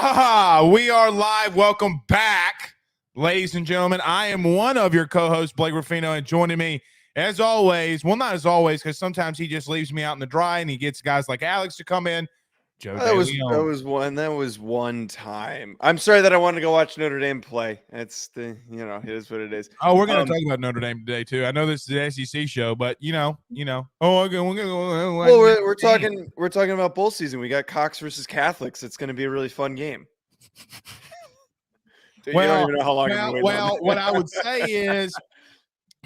We are live. Welcome back, ladies and gentlemen. I am one of your co-hosts, Blake Ruffino, and joining me, as always, well, not as always, because sometimes he just leaves me out in the dry and he gets guys like Alex to come in. Joe DeLeon. That was one time. I'm sorry that I wanted to go watch Notre Dame play. It's it is what it is. Oh, we're going to talk about Notre Dame today too. I know this is the SEC show, but Oh, okay, we're talking about bowl season. We got Cox versus Catholics. It's going to be a really fun game. Dude, you don't even know how long what I would say is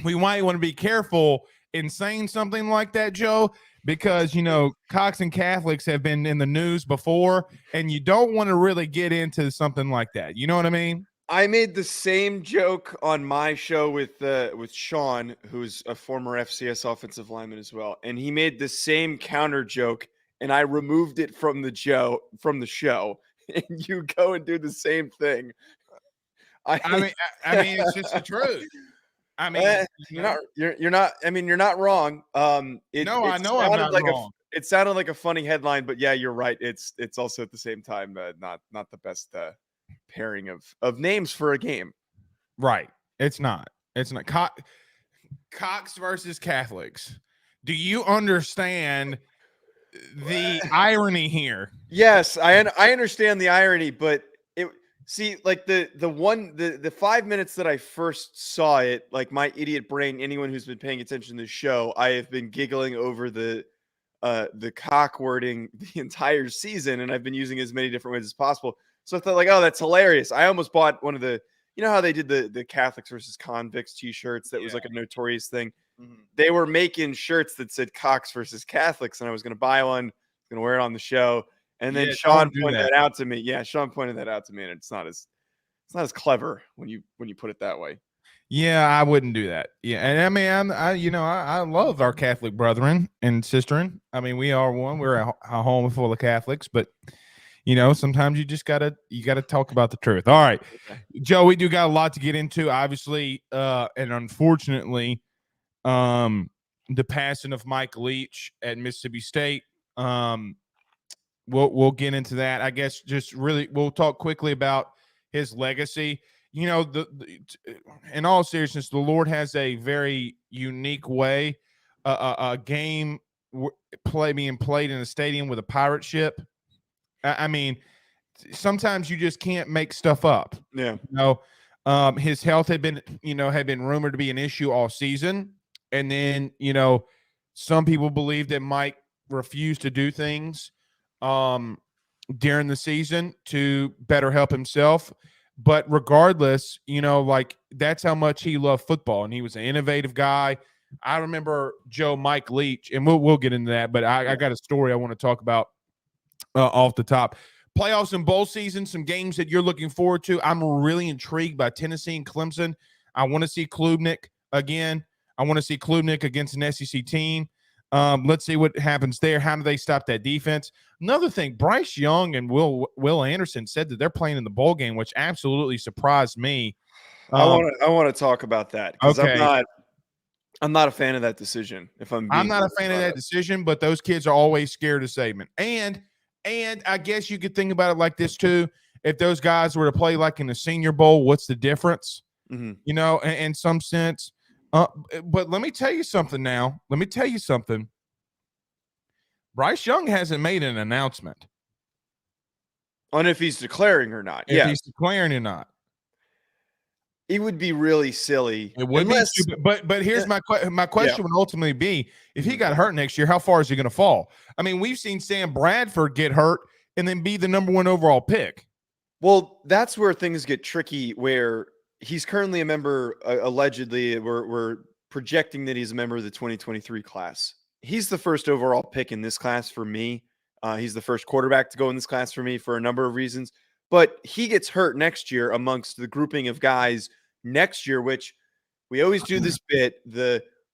we might want to be careful in saying something like that, Joe, because, Cox and Catholics have been in the news before, and you don't want to really get into something like that. You know what I mean? I made the same joke on my show with Sean, who's a former FCS offensive lineman as well, and he made the same counter joke, and I removed it from the show, and you go and do the same thing. I mean, it's just the truth. I mean, you're not wrong. I know I'm not wrong. It sounded like a funny headline, but yeah, you're right. It's also at the same time not the best pairing of names for a game. Right. It's not. Cox versus Catholics. Do you understand the irony here? Yes, I understand the irony, but the 5 minutes that I first saw it, like my idiot brain, anyone who's been paying attention to the show, I have been giggling over the cock wording the entire season, and I've been using as many different ways as possible. So I thought, like, oh, that's hilarious. I almost bought one of the, how they did the Catholics versus convicts t-shirts. That was like a notorious thing. Mm-hmm. They were making shirts that said Cox versus Catholics, and I was going to buy one, going to wear it on the show. And then Sean pointed that out to me. Yeah, Sean pointed that out to me, and it's not as clever when you put it that way. Yeah, I wouldn't do that. Yeah, and I mean, I love our Catholic brethren and sisterin. I mean, we are one. We're a home full of Catholics, but sometimes you just gotta talk about the truth. All right, Joe, we do got a lot to get into, obviously, and unfortunately, the passing of Mike Leach at Mississippi State. We'll get into that. I guess just really we'll talk quickly about his legacy. In all seriousness, the Lord has a very unique way. A game being played in a stadium with a pirate ship. I mean, sometimes you just can't make stuff up. Yeah. His health had been rumored to be an issue all season, and then some people believe that Mike refused to do things during the season to better help himself. But regardless, that's how much he loved football, and he was an innovative guy. I remember Mike Leach, and we'll get into that, but I got a story I want to talk about off the top. Playoffs and bowl season, some games that you're looking forward to. I'm really intrigued by Tennessee and Clemson. I want to see Klubnik again. I want to see Klubnik against an SEC team. Let's see what happens there. How do they stop that defense? Another thing, Bryce Young and Will Anderson said that they're playing in the bowl game, which absolutely surprised me. I want to talk about that because okay. I'm not a fan of that decision. I'm not a fan of that decision, but those kids are always scared of Saban. And I guess you could think about it like this too. If those guys were to play like in the Senior Bowl, what's the difference? Mm-hmm. In some sense. But let me tell you something now. Bryce Young hasn't made an announcement on if he's declaring or not. If he's declaring or not. It would be really silly. It would be stupid. But here's my question would ultimately be, if he got hurt next year, how far is he going to fall? I mean, we've seen Sam Bradford get hurt and then be the number 1 overall pick. Well, that's where things get tricky, where he's currently a member, allegedly, we're projecting that he's a member of the 2023 class. He's the first overall pick in this class for me. He's the first quarterback to go in this class for me for a number of reasons. But he gets hurt next year amongst the grouping of guys next year, which we always do this bit,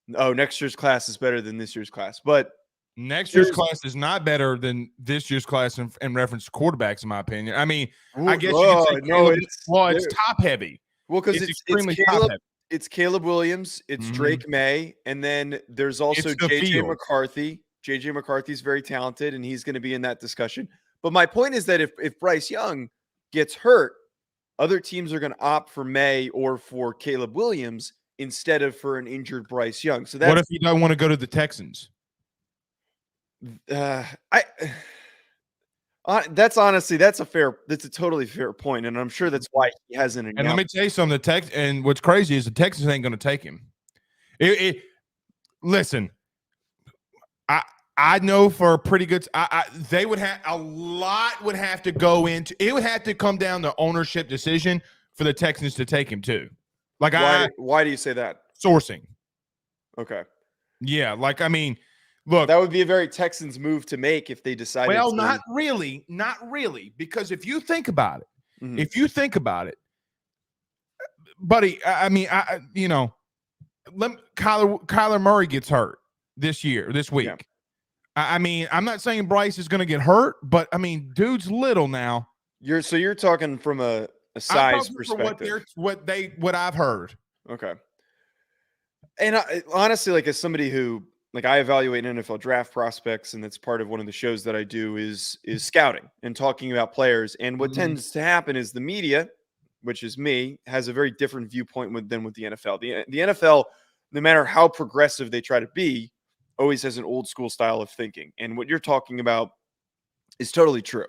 next year's class is better than this year's class. But next year's class is not better than this year's class in reference to quarterbacks, in my opinion. I mean, I guess you could say it's top heavy. Well, because it's extremely top heavy. It's Caleb Williams, it's Drake May, and then there's also JJ McCarthy. JJ McCarthy's very talented, and he's going to be in that discussion. But my point is that if Bryce Young gets hurt, other teams are going to opt for May or for Caleb Williams instead of for an injured Bryce Young. So What that's if you don't want to go to the Texans? That's a totally fair point, and I'm sure that's why he hasn't announced. And let me tell you something. And what's crazy is the Texans ain't going to take him. Listen, I know for a pretty good. They would have a lot would have to go into. It would have to come down to ownership decision for the Texans to take him too. Like why do you say that? Sourcing. Okay. Yeah, like I mean, look, that would be a very Texans move to make if they decided. Well, not really, because if you think about it, buddy, Kyler Murray gets hurt this week. Yeah. I mean, I'm not saying Bryce is going to get hurt, but I mean, dude's little now. You're talking from a size perspective. What I've heard. Okay. And honestly, like as somebody who I evaluate NFL draft prospects, and that's part of one of the shows that I do is scouting and talking about players. And what tends to happen is the media, which is me, has a very different viewpoint than with the NFL. The NFL, no matter how progressive they try to be, always has an old school style of thinking. And what you're talking about is totally true.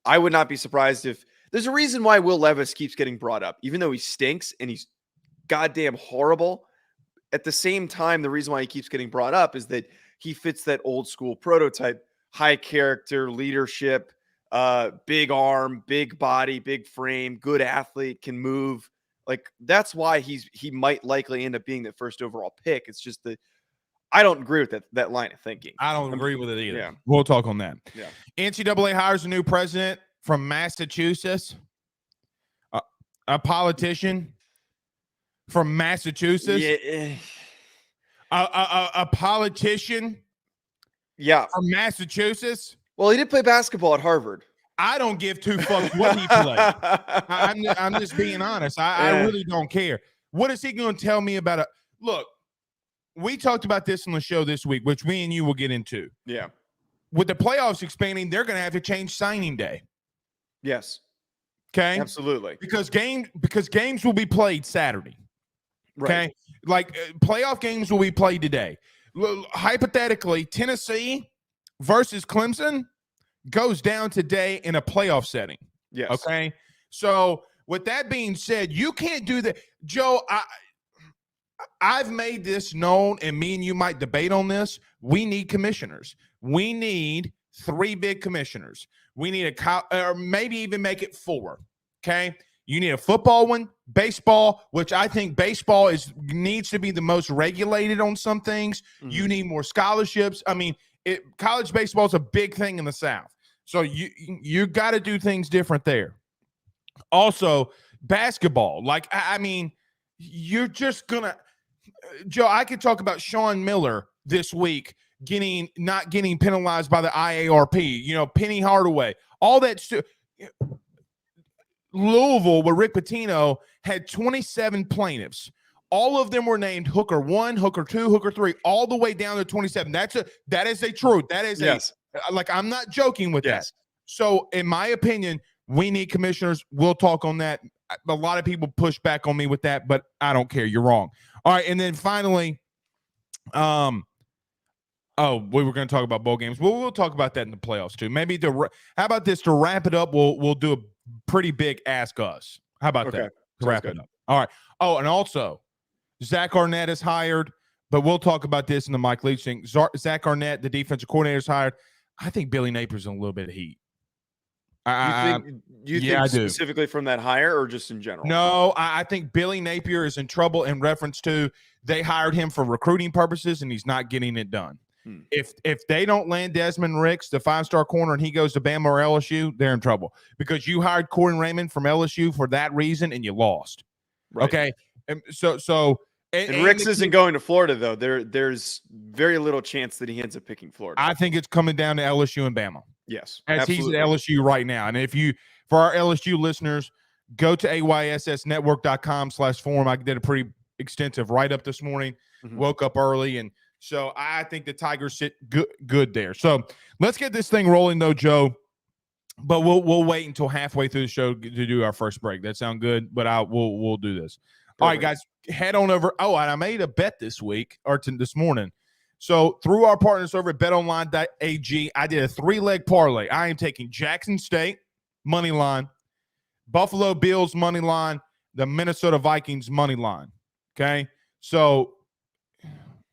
I would not be surprised if there's a reason why Will Levis keeps getting brought up, even though he stinks and he's goddamn horrible. At the same time, the reason why he keeps getting brought up is that he fits that old school prototype, high character, leadership, big arm, big body, big frame, good athlete, can move. Like that's why he might likely end up being the first overall pick. It's just that I don't agree with that line of thinking. I don't agree with it either. Yeah. We'll talk on that. Yeah. NCAA hires a new president from Massachusetts, a politician from Massachusetts. Yeah. A politician. Yeah. From Massachusetts. Well, he did play basketball at Harvard. I don't give two fucks what he played. I'm just being honest. I really don't care. What is he going to tell me about it? Look, we talked about this on the show this week, which me and you will get into. Yeah. With the playoffs expanding, they're going to have to change signing day. Yes. Okay. Absolutely. Because games will be played Saturday. Right. Okay. Like playoff games will be played today. Hypothetically, Tennessee versus Clemson goes down today in a playoff setting. Yes. Okay. So with that being said, you can't do that. Joe, I've made this known, and me and you might debate on this. We need commissioners. We need 3 big commissioners. We need or maybe even make it 4. Okay. You need a football one, baseball, which I think baseball needs to be the most regulated on some things. Mm-hmm. You need more scholarships. I mean, college baseball is a big thing in the South. So you got to do things different there. Also, basketball. Like, I mean, you're just going to – Joe, I could talk about Sean Miller this week not getting penalized by the IARP. Penny Hardaway. All that Louisville, with Rick Pitino, had 27 plaintiffs. All of them were named Hooker 1, Hooker 2, Hooker 3, all the way down to 27. That is a truth. That is I'm not joking with that. So, in my opinion, we need commissioners. We'll talk on that. A lot of people push back on me with that, but I don't care. You're wrong. All right, and then finally, we were going to talk about bowl games. We'll talk about that in the playoffs too. Maybe how about this to wrap it up? We'll do a pretty big ask us. How about that? To wrap it up. All right. Oh, and also, Zack Arnett is hired, but we'll talk about this in the Mike Leach thing. Zack Arnett, the defensive coordinator, is hired. I think Billy Napier's in a little bit of heat. You think specifically from that hire or just in general? No, I think Billy Napier is in trouble in reference to they hired him for recruiting purposes and he's not getting it done. If they don't land Desmond Ricks, the 5-star corner, and he goes to Bama or LSU, they're in trouble because you hired Corey Raymond from LSU for that reason and you lost. Right. Okay. And and Ricks isn't going to Florida though. There's very little chance that he ends up picking Florida. I think it's coming down to LSU and Bama. Yes. As absolutely. He's at LSU right now. And for our LSU listeners, go to ayssnetwork.com/forum. I did a pretty extensive write-up this morning. Woke up early, and so I think the Tigers sit good there. So let's get this thing rolling, though, Joe. but we'll wait until halfway through the show to do our first break. That sound good? But we'll do this. Perfect. All right, guys, head on over. Oh, and I made a bet this week or this morning. So through our partners over at betonline.ag, I did a 3-leg parlay. I am taking Jackson State money line, Buffalo Bills money line, the Minnesota Vikings money line. Okay, so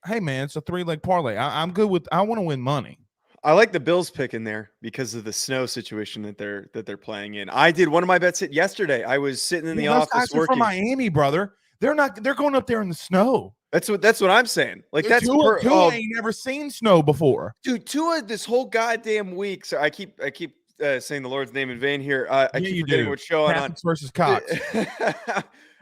hey man, it's a 3-leg parlay. I'm good with. I want to win money. I like the Bills pick in there because of the snow situation that they're playing in. I did one of my bets yesterday. I was sitting in the office working. From Miami, brother. They're going up there in the snow. That's what I'm saying. Like that's Tua ain't never seen snow before, dude. Tua this whole goddamn week. So I keep saying the Lord's name in vain here. I keep forgetting what show I'm on. Versus Cox.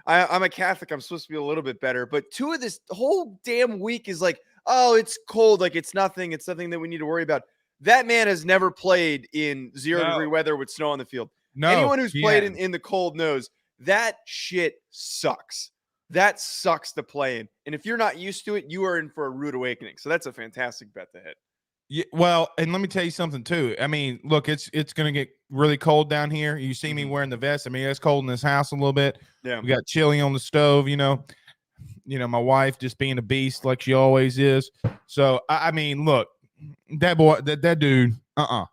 I'm a Catholic. I'm supposed to be a little bit better, but Tua this whole damn week is like, oh, it's cold. Like it's nothing. It's nothing that we need to worry about. That man has never played in 0-degree weather with snow on the field. No, anyone who's played in the cold knows that shit sucks. That sucks to play in. And if you're not used to it, you are in for a rude awakening. So that's a fantastic bet to hit. Yeah, well, and let me tell you something too. I mean, look, it's going to get really cold down here. You see me wearing the vest. I mean, it's cold in this house a little bit. Yeah. We got chili on the stove, you know, my wife just being a beast like she always is. So, I mean, look, that boy, that dude, All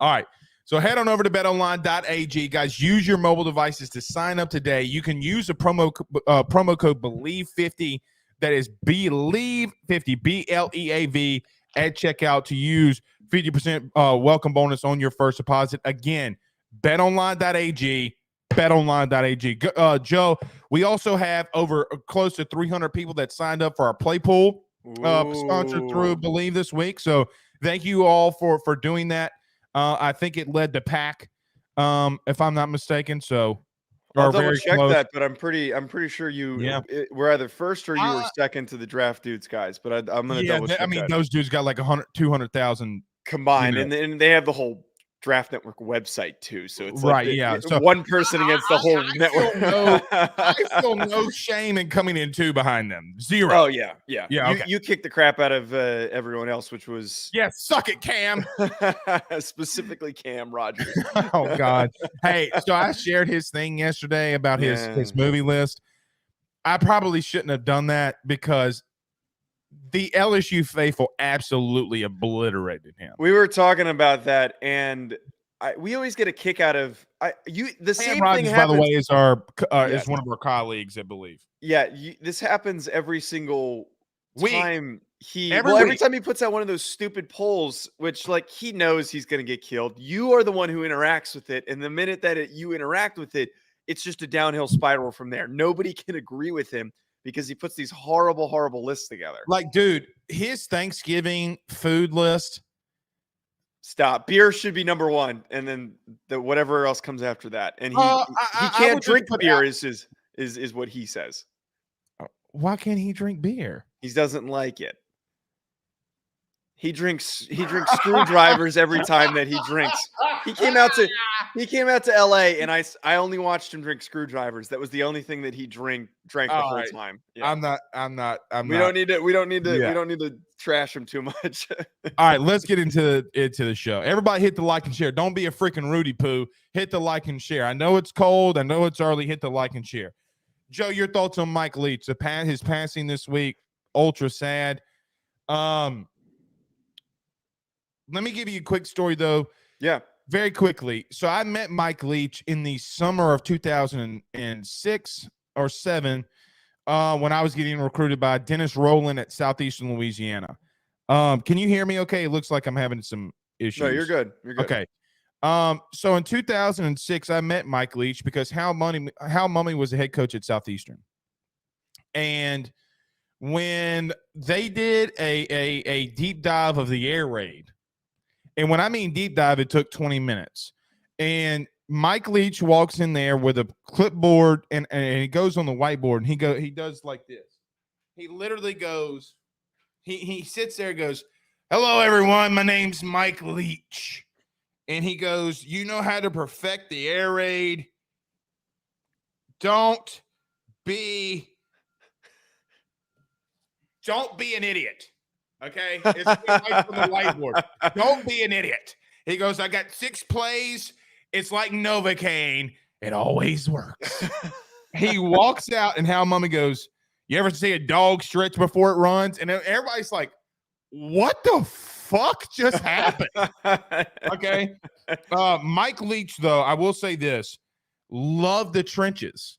right. So head on over to betonline.ag. Guys, use your mobile devices to sign up today. You can use the promo code Bleav50. That is Bleav50, B-L-E-A-V, at checkout to use 50% welcome bonus on your first deposit. Again, betonline.ag, betonline.ag. Joe, we also have over close to 300 people that signed up for our play pool, sponsored through Bleav this week. So thank you all for doing that. I think it led to Pack, if I'm not mistaken. So I'll double check that, but I'm pretty sure were either first or you were second to the draft dudes guys. But I'm gonna double check. I mean, those dudes got like 200,000 combined, and they have the whole Draft Network website too. So it's right, so one person against the whole network. I feel no shame in coming in two behind them. Zero. Oh yeah. You kicked the crap out of everyone else, which was suck it, Cam. Specifically Cam Rogers. Oh God. Hey, so I shared his thing yesterday about his movie list. I probably shouldn't have done that because the LSU faithful absolutely obliterated him. We were talking about that, and we always get a kick out of the same Rogers, thing happens. By the way, is is one of our colleagues, I Bleav. Yeah, this happens every single time every time he puts out one of those stupid polls, which like he knows he's going to get killed. You are the one who interacts with it, and the minute that you interact with it, it's just a downhill spiral from there. Nobody can agree with him because he puts these horrible, horrible lists together. Like, dude, his Thanksgiving food list. Stop. Beer should be number one, and then whatever else comes after that. And he can't drink beer. Is what he says. Why can't he drink beer? He doesn't like it. He drinks screwdrivers every time that he drinks. He came out to LA, and I only watched him drink screwdrivers. That was the only thing that he drank the whole time. Yeah. We don't need to trash him too much. All right, let's get into the show. Everybody hit the like and share. Don't be a freaking Rudy Poo. Hit the like and share. I know it's cold. I know it's early. Hit the like and share. Joe, your thoughts on Mike Leach? His passing this week, ultra sad. Let me give you a quick story, though. Yeah. Very quickly. So I met Mike Leach in the summer of 2006 or 7 when I was getting recruited by Dennis Rowland at Southeastern Louisiana. Can you hear me okay? It looks like I'm having some issues. No, you're good. You're good. Okay. So in 2006, I met Mike Leach because Hal Mummy was the head coach at Southeastern. And when they did a deep dive of the air raid, and when I mean deep dive, it took 20 minutes. And Mike Leach walks in there with a clipboard and he goes on the whiteboard and he does like this. He literally goes, he sits there and goes, "Hello, everyone. My name's Mike Leach." And he goes, "You know how to perfect the air raid. Don't be an idiot." Okay, it's right from the whiteboard. Don't be an idiot. He goes, "I got 6 plays. It's like Novocaine. It always works. He walks out, and Hal Mummy goes, you ever see a dog stretch before it runs? And everybody's like, what the fuck just happened? Okay. Mike Leach, though, I will say this, love the trenches.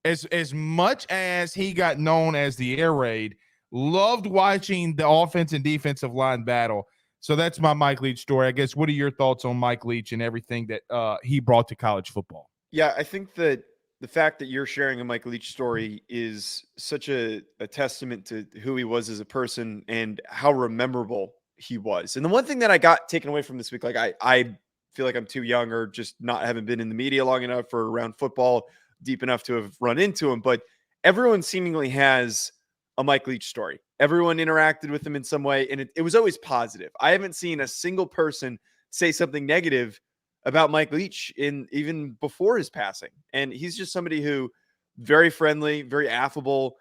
As much as he got known as the air raid, loved watching the offense and defensive line battle. So that's my Mike Leach story. I guess, what are your thoughts on Mike Leach and everything that he brought to college football? Yeah, I think that the fact that you're sharing a Mike Leach story is such a testament to who he was as a person and how rememberable he was. And the one thing that I got taken away from this week, like I feel like I'm too young or just haven't been in the media long enough or around football deep enough to have run into him, but everyone seemingly has a Mike Leach story. Everyone interacted with him in some way, and it was always positive. I haven't seen a single person say something negative about Mike Leach even before his passing. And he's just somebody who very friendly, very affable,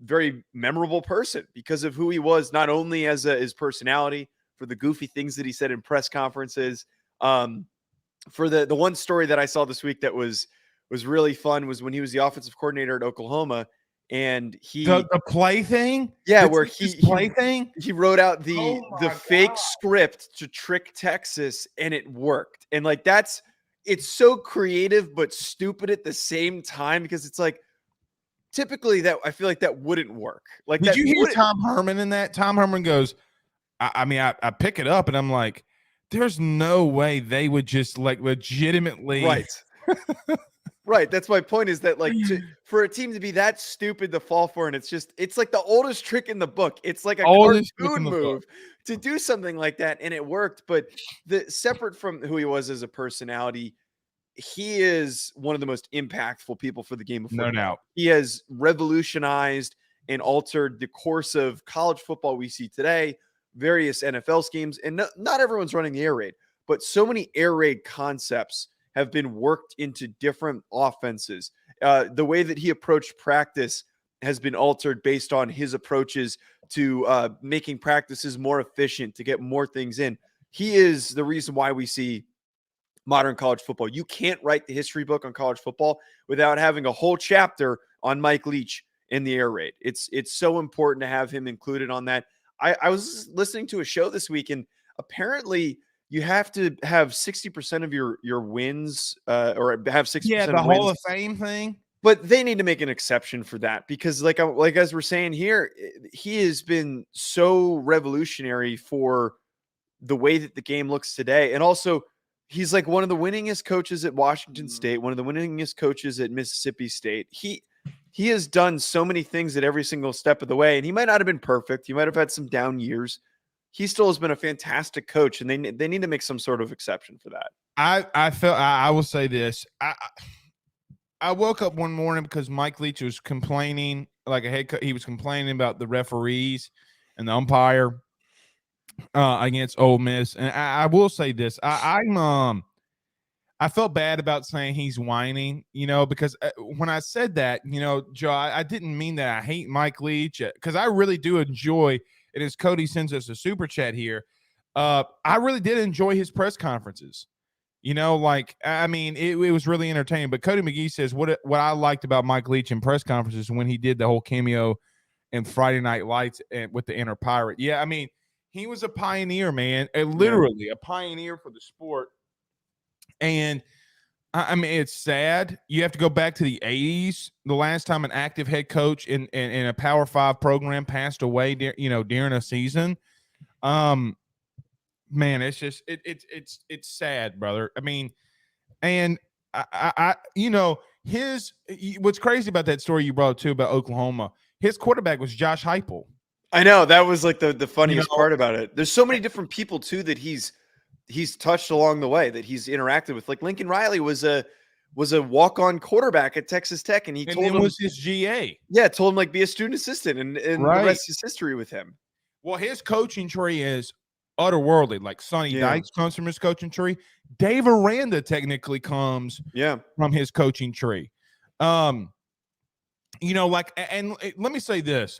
very memorable person because of who he was, not only as his personality, for the goofy things that he said in press conferences. For the one story that I saw this week that was really fun was when he was the offensive coordinator at Oklahoma, and The play thing? Yeah, The where Texas play thing? he wrote out the my fake God. script to trick Texas, and it worked. And like it's so creative but stupid at the same time, because it's like typically that I feel like that wouldn't work. Like, Did that you hear wouldn't- Tom Herman in that? Tom Herman goes, I pick it up and I'm like, there's no way they would just like legitimately. Right. Right. That's my point, is that like for a team to be that stupid to fall for, and it's like the oldest trick in the book. It's like a Oldest trick in cartoon the book. move to do something like that, and it worked. But separate from who he was as a personality, he is one of the most impactful people for the game of football. No doubt. He has revolutionized and altered the course of college football we see today, various NFL schemes, and not everyone's running the air raid, but so many air raid concepts have been worked into different offenses. The way that he approached practice has been altered based on his approaches to making practices more efficient, to get more things in. He is the reason why we see modern college football. You can't write the history book on college football without having a whole chapter on Mike Leach in the air raid. It's so important to have him included on that. I was listening to a show this week, and apparently you have to have 60% of your wins, or have 60% Yeah, the of Hall wins. of Fame thing. But they need to make an exception for that, because like as we're saying here, he has been so revolutionary for the way that the game looks today. And also, he's like one of the winningest coaches at Washington State, one of the winningest coaches at Mississippi State. He has done so many things at every single step of the way, and he might not have been perfect. He might have had some down years. He still has been a fantastic coach, and they need to make some sort of exception for that. I will say this. I woke up one morning because Mike Leach was complaining, like he was complaining about the referees and the umpire against Ole Miss. And I will say this. I felt bad about saying he's whining, because when I said that, Joe, I didn't mean that I hate Mike Leach, because I really do enjoy, and as Cody sends us a super chat here, I really did enjoy his press conferences. It was really entertaining. But Cody McGee says what I liked about Mike Leach in press conferences when he did the whole cameo in Friday Night Lights with the Inner Pirate. Yeah, he was a pioneer, man, literally a pioneer for the sport. And it's sad. You have to go back to the 80s, the last time an active head coach in a Power 5 program passed away, during a season. Man, it's just it's sad, brother. And what's crazy about that story you brought up too about Oklahoma, his quarterback was Josh Heupel. I know, that was like the funniest part about it. There's so many different people too that he's touched along the way, that he's interacted with. Like Lincoln Riley was a walk-on quarterback at Texas Tech, and told him was his GA. Yeah, told him like be a student assistant, and Right. The rest is history with him. Well, his coaching tree is otherworldly. Like Sonny Dykes comes from his coaching tree. Dave Aranda technically comes from his coaching tree. And let me say this.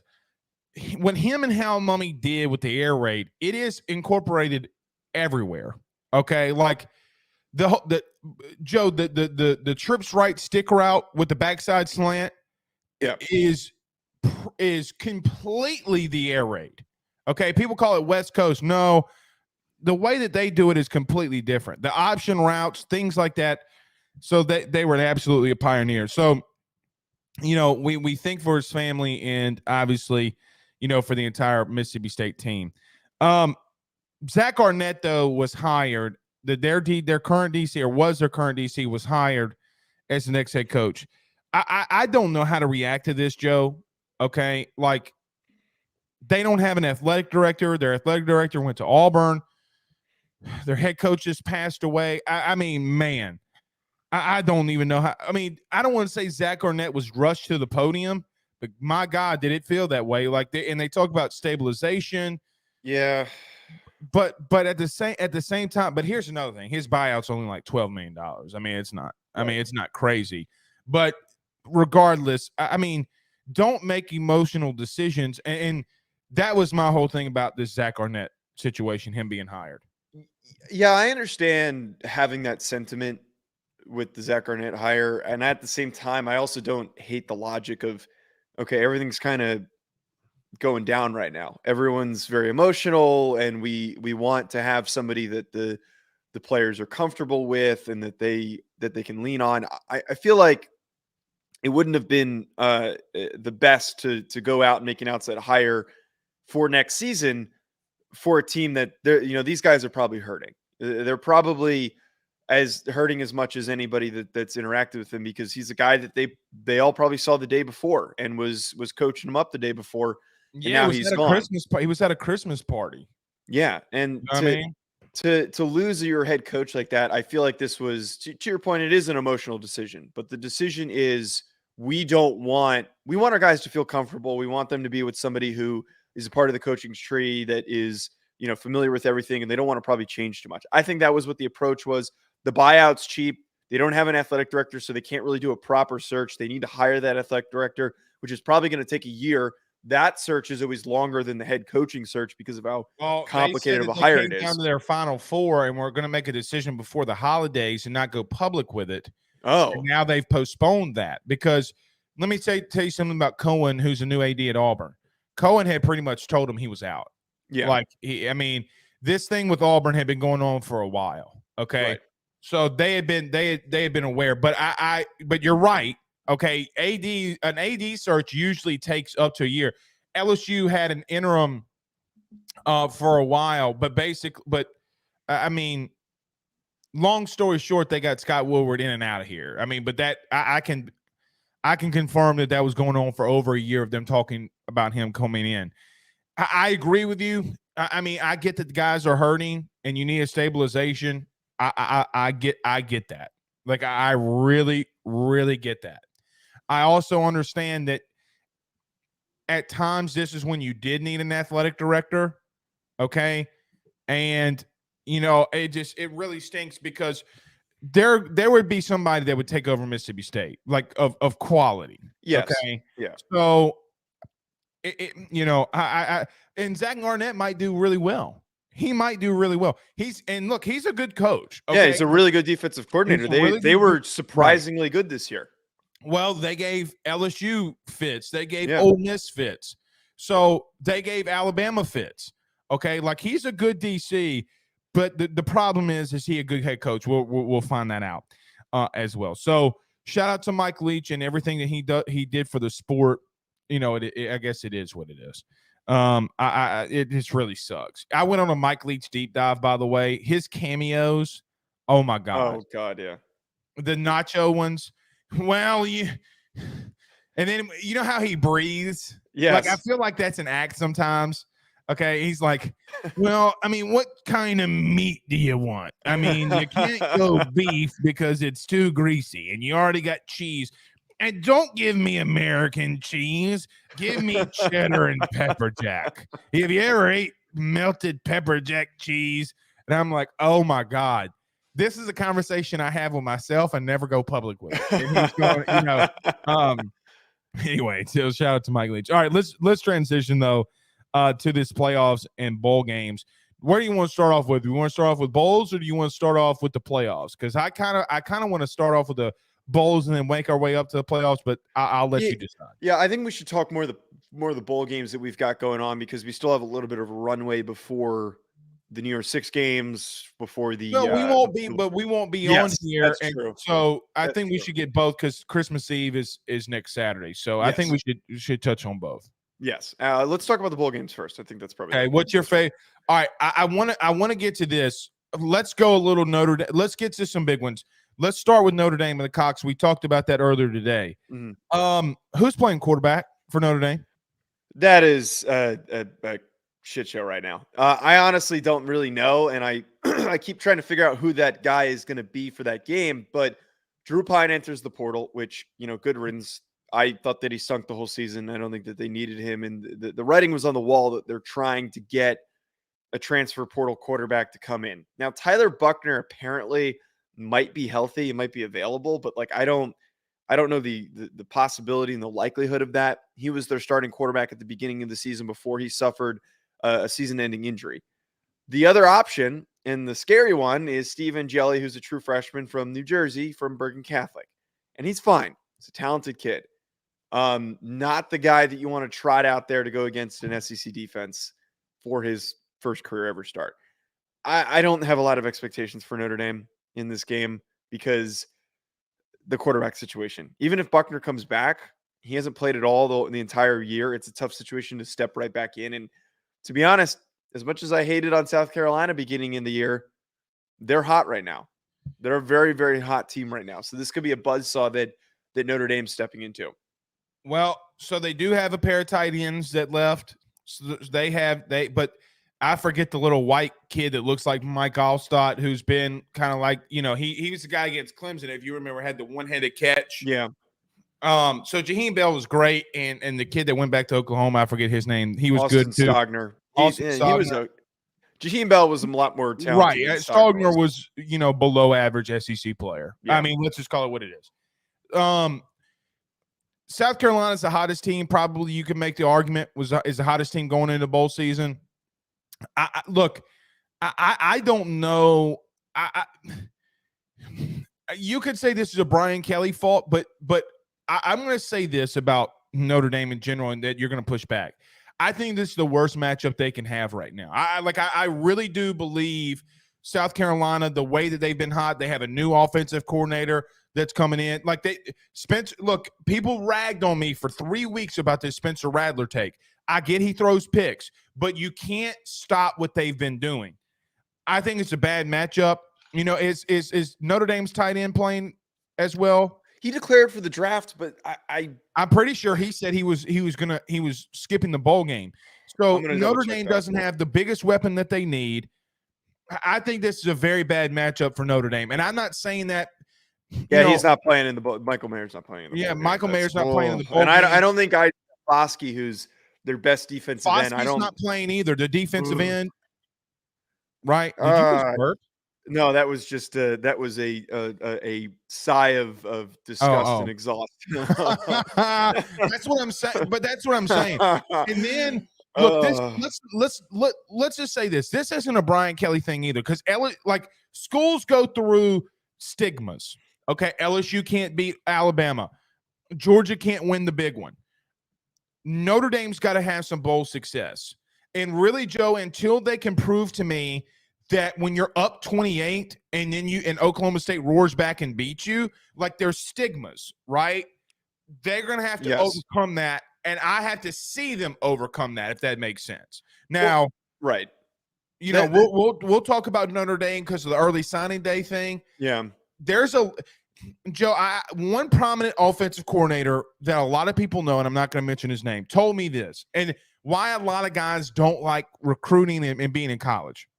When him and Hal Mummy did with the air raid, it is incorporated everywhere. Okay. Like Joe, the trips right stick route with the backside slant is completely the air raid. Okay, people call it West Coast. No, the way that they do it is completely different. The option routes, things like that. So they were absolutely a pioneer. So, we think for his family and obviously, for the entire Mississippi State team. Zack Arnett, though, was hired. Their current DC, or was their current DC, was hired as the next head coach. I don't know how to react to this, Joe. Okay, like they don't have an athletic director. Their athletic director went to Auburn. Their head coach just passed away. I mean, man, I don't even know how. I mean, I don't want to say Zack Arnett was rushed to the podium, but my God, did it feel that way? Like they talk about stabilization. Yeah. But at the same time, but here's another thing. His buyout's only like $12 million. I mean, it's not. I mean, it's not crazy. But regardless, I mean, don't make emotional decisions. And that was my whole thing about this Zack Arnett situation, him being hired. Yeah, I understand having that sentiment with the Zack Arnett hire. And at the same time, I also don't hate the logic of, okay, everything's kind of going down right now. Everyone's very emotional, and we want to have somebody that the players are comfortable with and that they can lean on. I feel like it wouldn't have been the best to go out and make an outside hire for next season for a team that these guys are probably hurting. They're probably as hurting as much as anybody that's interacted with him, because he's a guy that they all probably saw the day before and was coaching him up the day before. Yeah, now he's gone. He was at a Christmas party. Yeah, and to lose your head coach like that, I feel like this was, to your point, it is an emotional decision. But the decision is we want our guys to feel comfortable. We want them to be with somebody who is a part of the coaching tree that is familiar with everything, and they don't want to probably change too much. I think that was what the approach was. The buyout's cheap. They don't have an athletic director, so they can't really do a proper search. They need to hire that athletic director, which is probably going to take a year. That search is always longer than the head coaching search because of how complicated of a hire it is. Down to their Final Four, and we're going to make a decision before the holidays and not go public with it. Oh, and now they've postponed that because let me tell you something about Cohen, who's a new AD at Auburn. Cohen had pretty much told him he was out. Yeah, this thing with Auburn had been going on for a while. Okay, right. So they had been aware, but but you're right. Okay, an AD search usually takes up to a year. LSU had an interim for a while, but long story short, they got Scott Woodward in and out of here. I mean, but that I can confirm that was going on for over a year of them talking about him coming in. I agree with you. I get that the guys are hurting and you need a stabilization. I get that. Like I really, really get that. I also understand that at times this is when you did need an athletic director. Okay. And it really stinks because there would be somebody that would take over Mississippi State, like of quality. Yes. Okay. Yeah. So and Zack Arnett might do really well. He might do really well. He's a good coach. Okay? Yeah, he's a really good defensive coordinator. They were surprisingly good this year. Well, they gave LSU fits. They gave Ole Miss fits. So they gave Alabama fits. Okay, like he's a good DC, but the problem is he a good head coach? We'll find that out as well. So shout out to Mike Leach and everything that he did for the sport. I guess it is what it is. It just really sucks. I went on a Mike Leach deep dive, by the way. His cameos, oh my God. Oh God, yeah. The nacho ones. Well, and then you know how he breathes? Yes. Like I feel like that's an act sometimes. Okay. He's like, well, what kind of meat do you want? You can't go beef because it's too greasy and you already got cheese. And don't give me American cheese. Give me cheddar and pepper jack. Have you ever ate melted pepper jack cheese? And I'm like, oh my God. This is a conversation I have with myself and never go public with. And he's going, anyway, so shout out to Mike Leach. All right, let's transition though to this playoffs and bowl games. where do you want to start off with? Do you want to start off with bowls, or do you want to start off with the playoffs? Because I kind of want to start off with the bowls and then make our way up to the playoffs. But I'll let you decide. Yeah, I think we should talk more of the bowl games that we've got going on, because we still have a little bit of a runway before the New Year's Six games, before the. No, we won't be, but we won't be on here. That's and true. So I think we should get both, because Christmas Eve is next Saturday. So I think we should touch on both. Yes. Let's talk about the bowl games first. I think that's probably okay. What's your favorite? All right, I want to get to this. Let's go a little Notre Dame. Let's get to some big ones. Let's start with Notre Dame and the Cox. We talked about that earlier today. Mm-hmm. Who's playing quarterback for Notre Dame? That is a shit show right now. I honestly don't really know, and I I keep trying to figure out who that guy is going to be for that game. But Drew Pine enters the portal, which, good riddance. I thought that he stunk the whole season. I don't think that they needed him, and the writing was on the wall that they're trying to get a transfer portal quarterback to come in. Now, Tyler Buckner apparently might be healthy, it might be available, but I don't know the possibility and the likelihood of that. He was their starting quarterback at the beginning of the season before he suffered a season-ending injury. The other option, and the scary one, is Steve Angeli, who's a true freshman from New Jersey, from Bergen Catholic, and he's fine. He's a talented kid. Not the guy that you want to trot out there to go against an SEC defense for his first career ever start. I don't have a lot of expectations for Notre Dame in this game, because the quarterback situation. Even if Buckner comes back, he hasn't played at all the entire year. It's a tough situation to step right back in. And to be honest, as much as I hated on South Carolina beginning in the year, they're hot right now. They're a very, very hot team right now. So this could be a buzzsaw that Notre Dame's stepping into. Well, so they do have a pair of tight ends that left. So but I forget the little white kid that looks like Mike Allstott, who's been kind of like, he was the guy against Clemson, if you remember, had the one-handed catch. Yeah. So Jaheim Bell was great, and the kid that went back to Oklahoma, I forget his name. He was Austin good too. Stogner. Jaheim Bell was a lot more talented. Right. Stogner was, below average SEC player. Yeah. I mean, let's just call it what it is. South Carolina's the hottest team. Probably you can make the argument is the hottest team going into bowl season. I don't know. You could say this is a Brian Kelly fault, but I'm going to say this about Notre Dame in general, and that you're going to push back. I think this is the worst matchup they can have right now. I really do believe South Carolina, the way that they've been hot, they have a new offensive coordinator that's coming in. People ragged on me for 3 weeks about this Spencer Rattler take. I get he throws picks, but you can't stop what they've been doing. I think it's a bad matchup. Is Notre Dame's tight end playing as well? He declared for the draft, but I'm pretty sure he said he was skipping the bowl game. So Notre Dame doesn't have the biggest weapon that they need. I think this is a very bad matchup for Notre Dame, and I'm not saying that. Yeah, he's not playing in the bowl. Michael Mayer's not playing in the bowl. Yeah, Michael Mayer's not playing in the bowl. And I don't think Bosky, who's their best defensive end. He's not playing either. The defensive end, right? Did you just burp? No, that was just a sigh of disgust and exhaustion. That's what I'm saying. But that's what I'm saying. And then look, let's just say this. This isn't a Brian Kelly thing either, because schools go through stigmas. Okay, LSU can't beat Alabama. Georgia can't win the big one. Notre Dame's got to have some bowl success. And really, Joe, until they can prove to me that when you're up 28 and then Oklahoma State roars back and beats you, there's stigmas, right? They're going to have to overcome that, and I have to see them overcome that, if that makes sense. Now, right. We'll talk about Notre Dame because of the early signing day thing. Yeah. There's one prominent offensive coordinator that a lot of people know, and I'm not going to mention his name, told me this, and why a lot of guys don't like recruiting and being in college.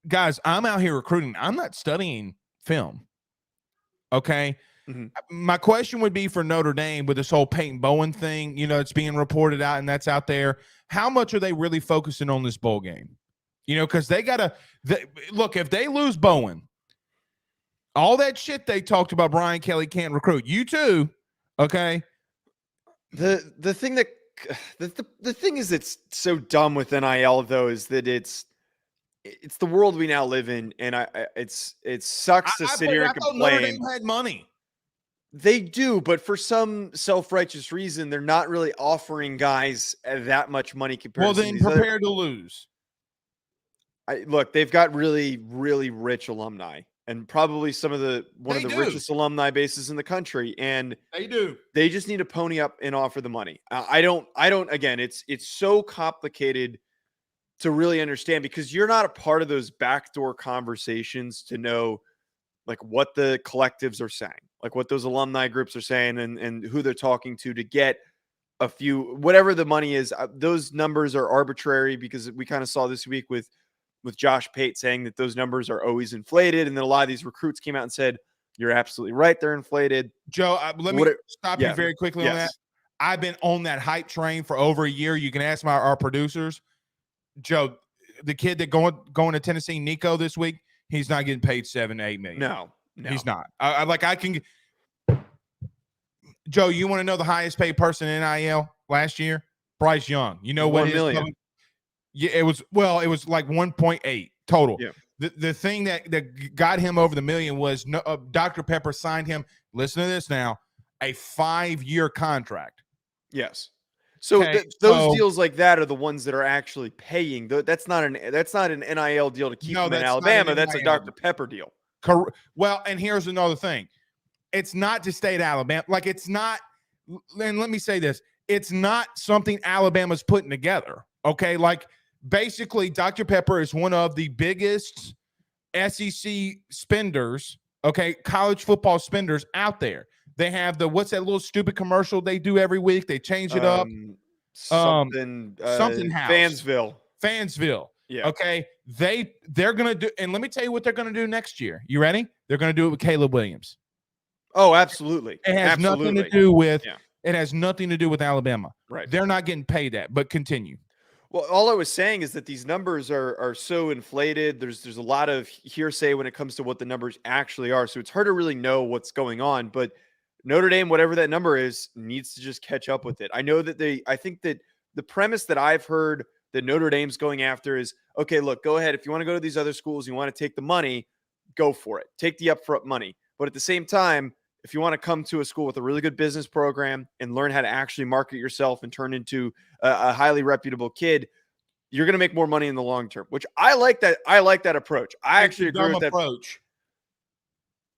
Guys, I'm out here recruiting. I'm not studying film. Okay. Mm-hmm. My question would be for Notre Dame with this whole Peyton Bowen thing, it's being reported out and that's out there. How much are they really focusing on this bowl game? Because they got to look, if they lose Bowen, all that shit they talked about Brian Kelly can't recruit. You too. Okay. The thing that the thing is that's so dumb with NIL though is that it's the world we now live in, and it sucks to sit here and I thought Notre complain. Dame had money. They do, but for some self-righteous reason, they're not really offering guys that much money compared. Well, to then prepare to lose. Look, they've got really, really rich alumni, and probably one of the richest alumni bases in the country, and they just need to pony up and offer the money. I don't. Again, it's so complicated to really understand because you're not a part of those backdoor conversations to know like what the collectives are saying, like what those alumni groups are saying and who they're talking to get a few, whatever the money is. Those numbers are arbitrary because we kind of saw this week with Josh Pate saying that those numbers are always inflated. And then a lot of these recruits came out and said, you're absolutely right. They're inflated. Joe, let me stop you very quickly on that. I've been on that hype train for over a year. You can ask our producers. Joe, the kid that going to Tennessee, Nico, this week, he's not getting paid $7 to $8 million. No, he's not. Joe, you want to know the highest paid person in NIL last year? Bryce Young. You know what? $1 million. Yeah, it was like 1.8 total. Yeah. The thing that got him over the million was Dr. Pepper signed him. Listen to this now, a 5-year contract. Yes. So those deals like that are the ones that are actually paying. That's not an NIL deal to keep him in Alabama. That's a Dr. Pepper deal. Well, and here's another thing. It's not to stay at Alabama. Like it's not. And let me say this: it's not something Alabama's putting together. Okay, like basically, Dr. Pepper is one of the biggest SEC spenders. Okay, college football spenders out there. They have what's that little stupid commercial they do every week? They change it up. Something house. Fansville. Yeah. Okay. They're gonna do, and let me tell you what they're gonna do next year. You ready? They're gonna do it with Caleb Williams. Oh, absolutely. It has nothing to do with. Yeah. It has nothing to do with Alabama. Right. They're not getting paid that. But continue. Well, all I was saying is that these numbers are so inflated. There's a lot of hearsay when it comes to what the numbers actually are. So it's hard to really know what's going on. But Notre Dame, whatever that number is, needs to just catch up with it. I know that I think that the premise that I've heard that Notre Dame's going after is, okay, look, go ahead. If you want to go to these other schools, you want to take the money, go for it. Take the upfront money. But at the same time, if you want to come to a school with a really good business program and learn how to actually market yourself and turn into a highly reputable kid, you're going to make more money in the long term, which I like that. I like that approach. I actually agree with that approach.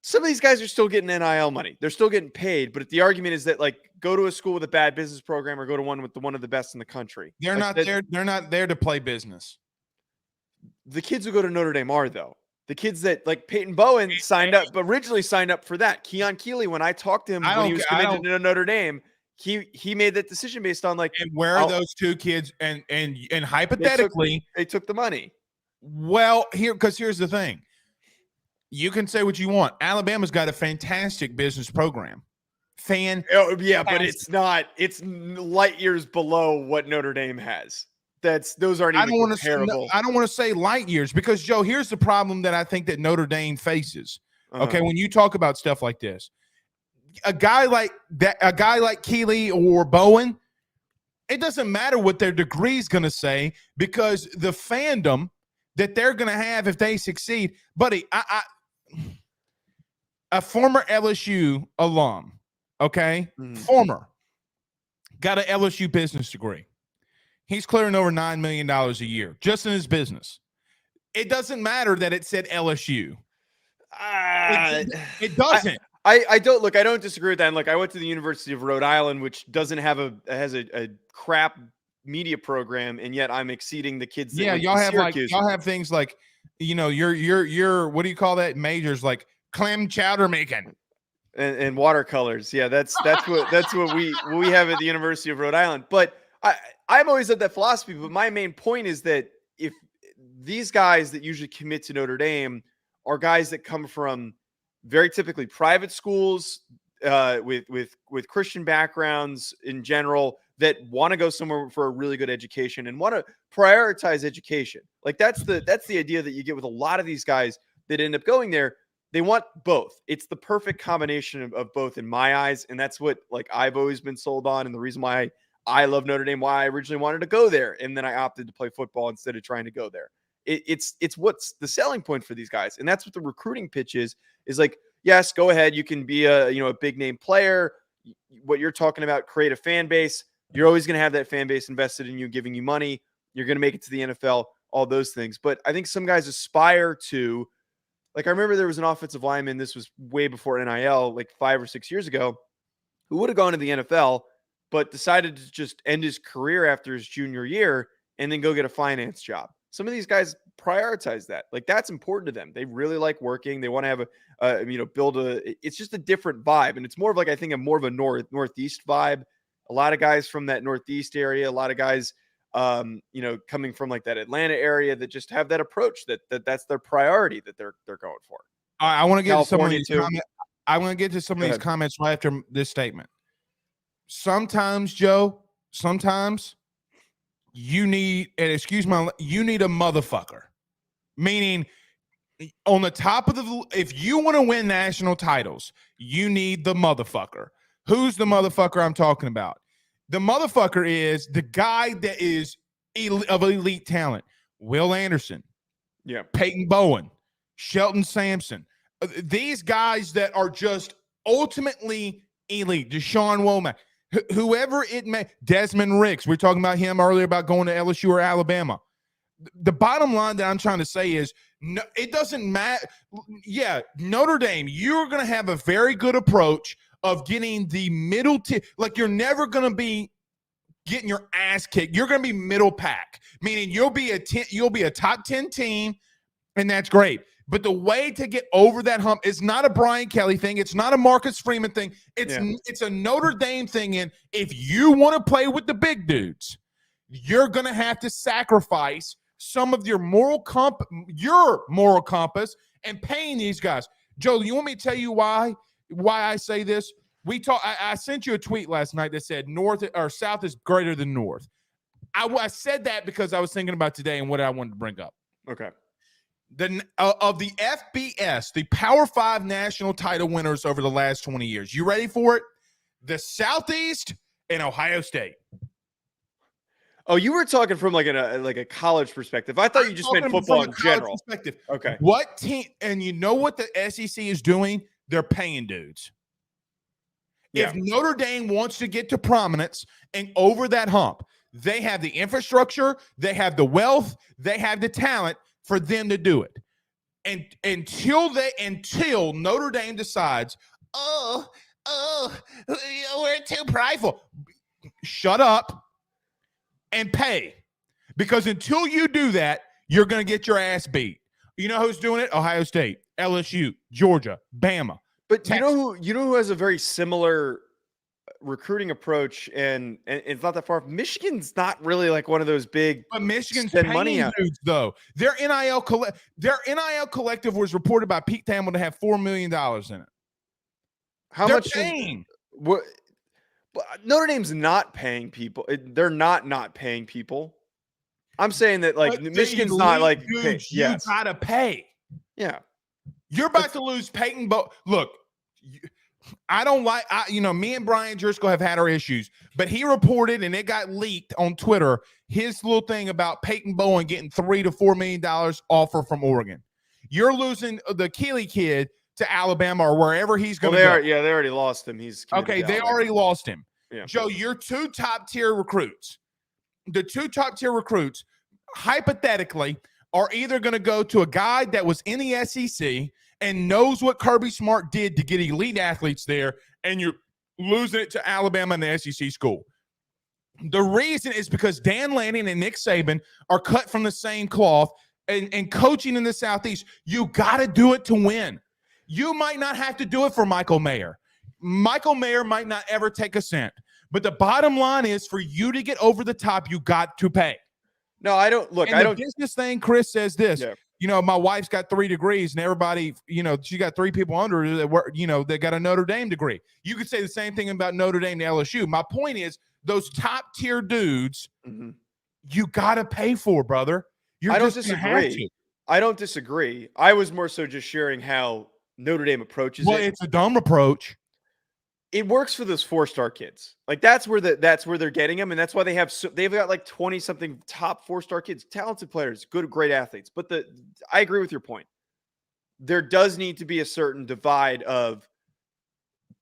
Some of these guys are still getting NIL money. They're still getting paid, but the argument is that like go to a school with a bad business program or go to one with one of the best in the country. They're not there. They're not there to play business. The kids who go to Notre Dame are though. The kids that like Peyton Bowen originally signed up for that. Keon Keeley, when I talked to him when he was committed to Notre Dame, he made that decision based on like. And where are those two kids? And hypothetically, they took the money. Well, here's the thing. You can say what you want. Alabama's got a fantastic business program. Yeah, but it's not. It's light years below what Notre Dame has. Those aren't even comparable. I don't want to say light years because Joe, here's the problem that I think that Notre Dame faces. Okay, when you talk about stuff like this, a guy like Keeley or Bowen, it doesn't matter what their degree is going to say because the fandom that they're going to have if they succeed, buddy. A former LSU alum, okay, former, got an LSU business degree. He's clearing over $9 million a year just in his business. It doesn't matter that it said LSU. It doesn't. I don't disagree with that. And look, I went to the University of Rhode Island, which doesn't have has a crap media program, and yet I'm exceeding the kids. That y'all have things like, your what do you call that? Majors like clam chowder making and watercolors. Yeah, that's what we have at the University of Rhode Island. But I'm always had that philosophy. But my main point is that if these guys that usually commit to Notre Dame are guys that come from very typically private schools with Christian backgrounds in general that want to go somewhere for a really good education and want to prioritize education. Like that's the idea that you get with a lot of these guys that end up going there. They want both. It's the perfect combination of both in my eyes. And that's what like I've always been sold on. And the reason why I love Notre Dame, why I originally wanted to go there. And then I opted to play football instead of trying to go there. It's what's the selling point for these guys. And that's what the recruiting pitch is like, yes, go ahead. You can be a big name player. What you're talking about, create a fan base. You're always going to have that fan base invested in you, giving you money. You're going to make it to the NFL, all those things. But I think some guys aspire to, like, I remember there was an offensive lineman, this was way before NIL, like 5 or 6 years ago, who would have gone to the NFL, but decided to just end his career after his junior year and then go get a finance job. Some of these guys prioritize that. Like, that's important to them. They really like working. They want to have it's just a different vibe. And it's more of like, I think, more of a Northeast vibe. A lot of guys from that Northeast area, a lot of guys, coming from like that Atlanta area that just have that approach that's their priority that they're going for. I want to get to some of these too. comments. I want to get to some of these comments right after this statement. Sometimes, Joe, you need, and you need a motherfucker. Meaning, on the top of if you want to win national titles, you need the motherfucker. Who's the motherfucker I'm talking about? The motherfucker is the guy that is of elite talent. Will Anderson, Peyton Bowen, Shelton Sampson. These guys that are just ultimately elite. Deshaun Womack, whoever it may. Desmond Ricks. We were talking about him earlier about going to LSU or Alabama. The bottom line that I'm trying to say is, no, it doesn't matter. Yeah, Notre Dame, you're going to have a very good approach of getting the middle tier. Like, you're never going to be getting your ass kicked. You're going to be middle pack, meaning you'll be a top 10 team, and that's great. But the way to get over that hump is not a Brian Kelly thing. It's not a Marcus Freeman thing. It's a Notre Dame thing. And if you want to play with the big dudes, you're going to have to sacrifice some of your moral compass and paying these guys. Joe, you want me to tell you why I say this? I sent you a tweet last night that said North or South is greater than North. I said that because I was thinking about today and what I wanted to bring up. Okay. Of the FBS, the Power 5 national title winners over the last 20 years. You ready for it? The Southeast and Ohio State. Oh, you were talking from like a college perspective. I thought you just meant football in general. Perspective. Okay. What team? And you know what the SEC is doing? They're paying dudes. Yeah. If Notre Dame wants to get to prominence and over that hump, they have the infrastructure, they have the wealth, they have the talent for them to do it. And until Notre Dame decides, we're too prideful, shut up and pay. Because until you do that, you're going to get your ass beat. You know who's doing it? Ohio State, LSU, Georgia, Bama. But Texas. You know who has a very similar recruiting approach, and it's not that far. Michigan's not really like one of those big. But Michigan's paying money dudes, though. Their NIL collective was reported by Pete Thamel to have $4 million in it. They're much? Paying. What? Notre Dame's not paying people. They're not paying people. I'm saying that like Michigan's not like dudes, you gotta pay. Yeah, you're about to lose Peyton Bowen. Look, I don't like. Me and Brian Driscoll have had our issues, but he reported and it got leaked on Twitter. His little thing about Peyton Bowen getting $3 to $4 million offer from Oregon. You're losing the Keeley kid to Alabama or wherever he's going to go. They already lost him. He's okay. They already lost him. Yeah. Joe, your two top-tier recruits, hypothetically, are either going to go to a guy that was in the SEC and knows what Kirby Smart did to get elite athletes there, and you're losing it to Alabama and the SEC school. The reason is because Dan Lanning and Nick Saban are cut from the same cloth and coaching in the Southeast. You got to do it to win. You might not have to do it for Michael Mayer. Michael Mayer might not ever take a cent. But the bottom line is, for you to get over the top, you got to pay. No, I don't. Look, and the business thing, Chris says this. Yeah. My wife's got 3 degrees, and everybody, she got 3 people under her that were, they got a Notre Dame degree. You could say the same thing about Notre Dame to LSU. My point is, those top tier dudes, you got to pay for, brother. I don't disagree. I don't disagree. I was more so just sharing how Notre Dame approaches it. Well, it's a dumb approach. it works for those 4-star kids. Like that's where they're getting them, and that's why they've got like 20 something top 4-star kids, talented players, great athletes. But I agree with your point. There does need to be a certain divide of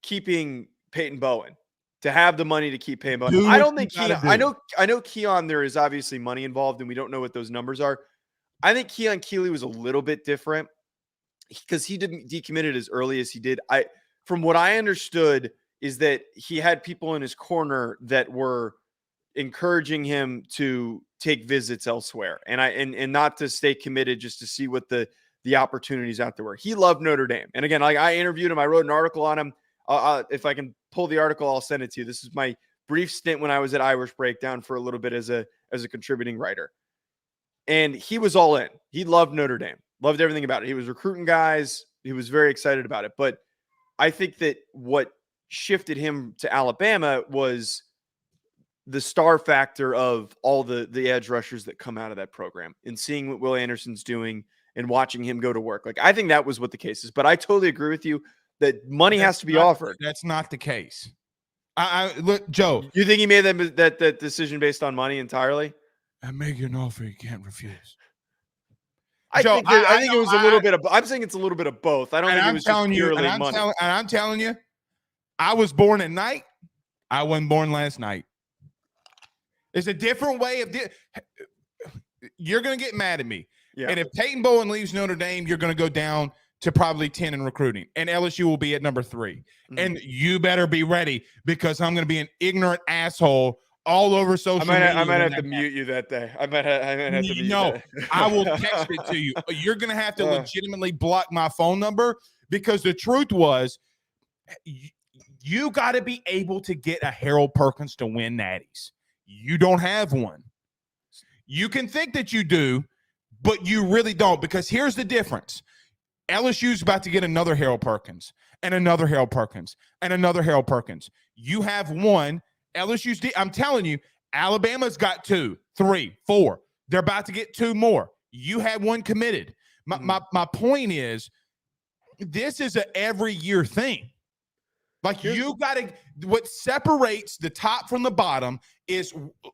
keeping Peyton Bowen, to have the money to keep Peyton Bowen. I don't think Keon. I know Keon. There is obviously money involved, and we don't know what those numbers are. I think Keon Keeley was a little bit different because he didn't decommitted as early as he did. From what I understood, is that he had people in his corner that were encouraging him to take visits elsewhere and not to stay committed, just to see what the opportunities out there were. He loved Notre Dame. And again, like I interviewed him, I wrote an article on him. If I can pull the article, I'll send it to you. This is my brief stint when I was at Irish Breakdown for a little bit as a contributing writer. And he was all in. He loved Notre Dame, loved everything about it. He was recruiting guys. He was very excited about it. But I think that what shifted him to Alabama was the star factor of all the edge rushers that come out of that program, and seeing what Will Anderson's doing and watching him go to work. Like, I think that was what the case is. But I totally agree with you that money has to be offered. That's not the case. I look, Joe. You think he made that decision based on money entirely? I make you an offer you can't refuse. I think it was a little bit of. I'm saying it's a little bit of both. I don't think it was just purely money. And I'm telling you, I was born at night. I wasn't born last night. It's a different way of. You're gonna get mad at me, and if Peyton Bowen leaves Notre Dame, you're gonna go down to probably 10 in recruiting, and LSU will be at number 3. Mm-hmm. And you better be ready, because I'm gonna be an ignorant asshole all over social media. I might have to mute you that day. I might have to mute you. No, I will text it to you. You're going to have to legitimately block my phone number, because the truth was, you got to be able to get a Harold Perkins to win natties. You don't have one. You can think that you do, but you really don't, because here's the difference. LSU's about to get another Harold Perkins and another Harold Perkins and another Harold Perkins. You have one. LSU's I'm telling you, Alabama's got 2, 3, 4. They're about to get 2 more. You had one committed. My point is, this is an every year thing. Like, you got to, what separates the top from the bottom is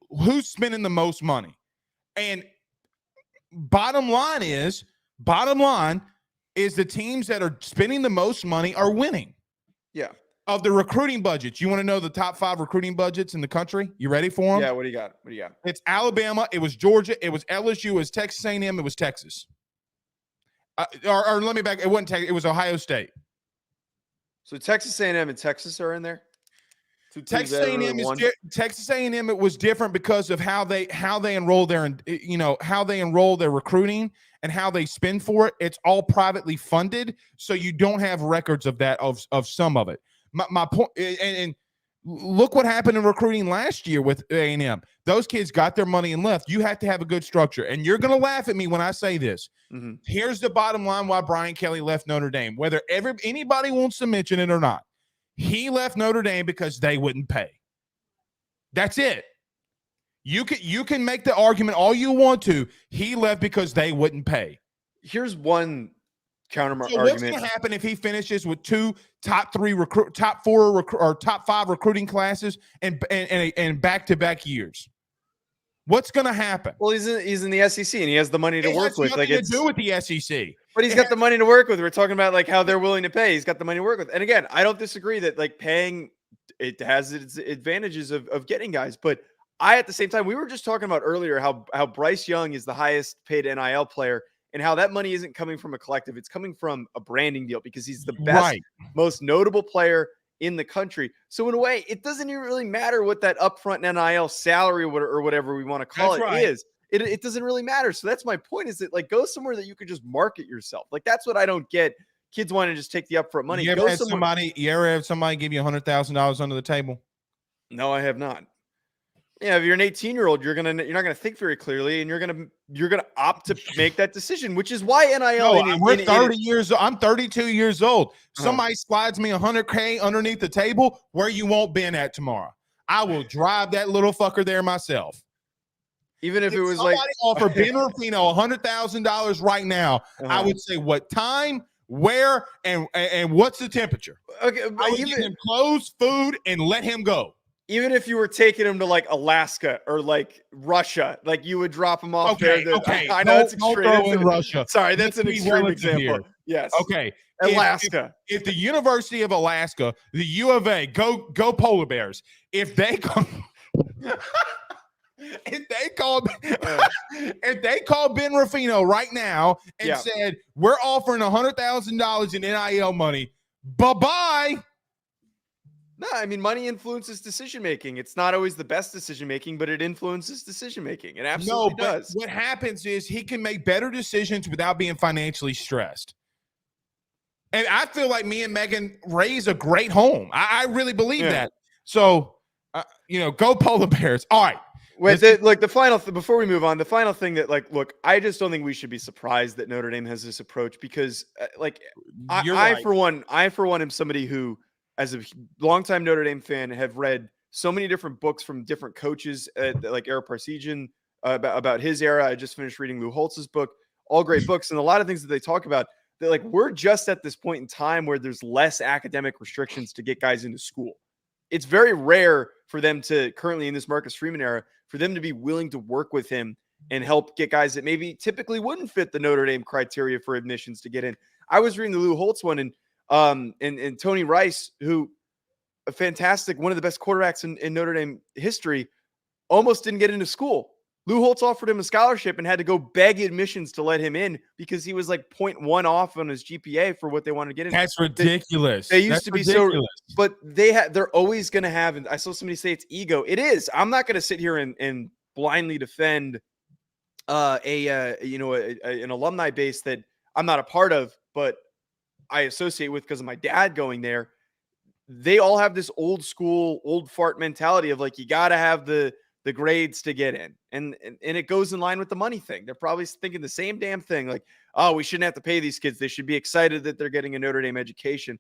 who's spending the most money. And bottom line is the teams that are spending the most money are winning. Yeah. Of the recruiting budgets, you want to know the top 5 recruiting budgets in the country? You ready for them? Yeah, what do you got? It's Alabama, it was Georgia, it was LSU, it was Texas A&M, it was Texas. Or let me back, it wasn't Texas, it was Ohio State. So Texas A&M and Texas are in there? Texas A&M, it was different because of how they enroll their, how they enroll their recruiting and how they spend for it. It's all privately funded, so you don't have records of that, of some of it. My point, and look what happened in recruiting last year with A&M. Those kids got their money and left. You have to have a good structure. And you're going to laugh at me when I say this. Mm-hmm. Here's the bottom line why Brian Kelly left Notre Dame, whether anybody wants to mention it or not. He left Notre Dame because they wouldn't pay. That's it. You can make the argument all you want to. He left because they wouldn't pay. Here's one counter argument. What's going to happen if he finishes with 2 top 4 or top 5 recruiting classes and back-to-back years? What's going to happen? Well, he's in the SEC and he has the money to work with. Like, it's to do with the SEC. But he's got the money to work with. We're talking about like how they're willing to pay. He's got the money to work with. And again, I don't disagree that like paying, it has its advantages of getting guys. But at the same time, we were just talking about earlier how Bryce Young is the highest paid NIL player, and how that money isn't coming from a collective. It's coming from a branding deal, because he's the best, most notable player in the country. So in a way, it doesn't even really matter what that upfront NIL salary or whatever we want to call is. It doesn't really matter. So that's my point, is that like, go somewhere that you could just market yourself. Like, that's what I don't get. Kids want to just take the upfront money. You ever had somebody give you $100,000 under the table? No, I have not. Yeah, if you're an 18-year-old, you're not gonna think very clearly, and you're gonna opt to make that decision, which is why NIL. No, I'm 32 years old. Somebody slides me $100K underneath the table. Where you want Ben at tomorrow? I will drive that little fucker there myself. Even if it was like somebody offer Ben Rapino $100,000 right now, I would say, what time, Where and what's the temperature? Okay, I but would give him clothes, food, and let him go. even if you were taking him to like Alaska or like Russia, like you would drop him off there. Okay. I know it's Don't extreme. throw in Russia. Sorry, that's Let's an be extreme relative example. here. Yes. Okay. Alaska. If the University of Alaska, the U of A, go polar bears. If they come, if they called Ben Ruffino right now and said we're offering $100,000 in NIL money, bye-bye. No, I mean, money influences decision making. It's not always the best decision making, but it influences decision making. It absolutely does. What happens is he can make better decisions without being financially stressed. And I feel like me and Megan raise a great home. I really believe that. So, go polar bears. All right. Wait, the final before we move on, the final thing that look, I just don't think we should be surprised that Notre Dame has this approach because I for one am somebody who, as a longtime Notre Dame fan, have read so many different books from different coaches, like Eric Parsegian about his era. I just finished reading Lou Holtz's book, all great books, and a lot of things that they talk about. That we're just at this point in time where there's less academic restrictions to get guys into school. It's very rare for them to currently in this Marcus Freeman era for them to be willing to work with him and help get guys that maybe typically wouldn't fit the Notre Dame criteria for admissions to get in. I was reading the Lou Holtz one and Tony Rice, who a fantastic, one of the best quarterbacks in Notre Dame history, almost didn't get into school. Lou Holtz offered him a scholarship and had to go beg admissions to let him in because he was like 0.1 off on his GPA for what they wanted to get in. That's ridiculous. They used to be ridiculous. So, but they're always going to have, and I saw somebody say it's ego. It is. I'm not going to sit here and blindly defend an alumni base that I'm not a part of, but I associate with because of my dad going there. They all have this old school, old fart mentality of like, you got to have the grades to get in. And it goes in line with the money thing. They're probably thinking the same damn thing. Like, oh, we shouldn't have to pay these kids. They should be excited that they're getting a Notre Dame education.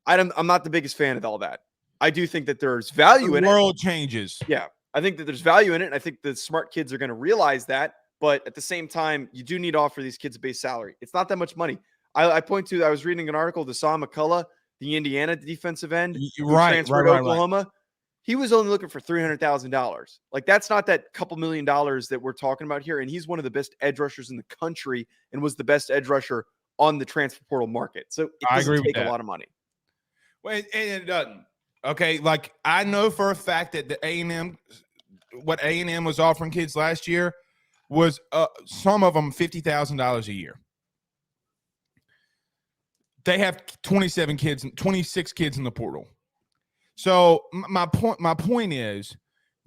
I'm not the biggest fan of all that. I do think that there's value in it. The world changes. Yeah. I think that there's value in it. And I think the smart kids are going to realize that. But at the same time, you do need to offer these kids a base salary. It's not that much money. I was reading an article, Deshaun McCullough, the Indiana defensive end, who transferred to Oklahoma. Right. He was only looking for $300,000. Like, that's not that couple $1 million that we're talking about here. And he's one of the best edge rushers in the country and was the best edge rusher on the transfer portal market. So it doesn't take a lot of money. Well, and it doesn't. Okay, like I know for a fact that the A&M, what A&M was offering kids last year was some of them $50,000 a year. They have 26 kids in the portal. So my point is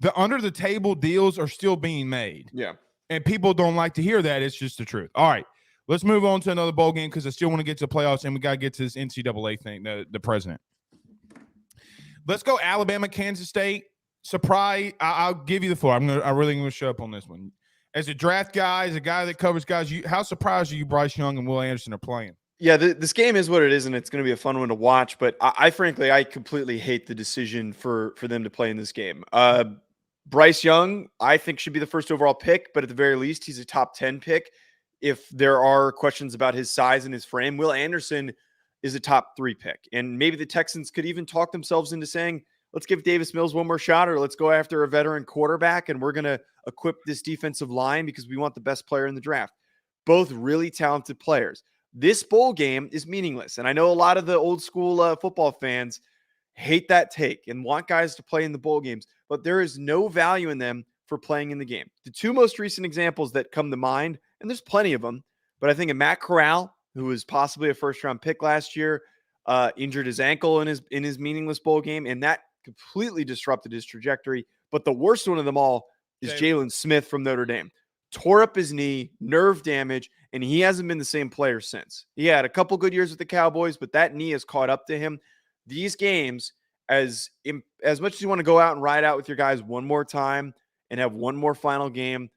the under the table deals are still being made. Yeah. And people don't like to hear that. It's just the truth. All right. Let's move on to another bowl game because I still want to get to the playoffs and we got to get to this NCAA thing, the president. Let's go Alabama, Kansas State. Surprise. I'll give you the floor. I'm really going to show up on this one. As a draft guy, as a guy that covers guys, how surprised are you Bryce Young and Will Anderson are playing? Yeah, this game is what it is, and it's going to be a fun one to watch. But I frankly completely hate the decision for them to play in this game. Bryce Young, I think, should be the first overall pick, but at the very least, he's a top 10 pick. If there are questions about his size and his frame, Will Anderson is a top 3 pick. And maybe the Texans could even talk themselves into saying, let's give Davis Mills one more shot, or let's go after a veteran quarterback, and we're going to equip this defensive line because we want the best player in the draft. Both really talented players. This bowl game is meaningless. And I know a lot of the old school football fans hate that take and want guys to play in the bowl games, but there is no value in them for playing in the game. The 2 most recent examples that come to mind, and there's plenty of them, but I think of Matt Corral, who was possibly a first-round pick last year, injured his ankle in his meaningless bowl game, and that completely disrupted his trajectory. But the worst one of them all is Jalen Smith from Notre Dame. Tore up his knee, nerve damage, and he hasn't been the same player since. He had a couple good years with the Cowboys, but that knee has caught up to him. These games, as much as you want to go out and ride out with your guys one more time and have one more final game,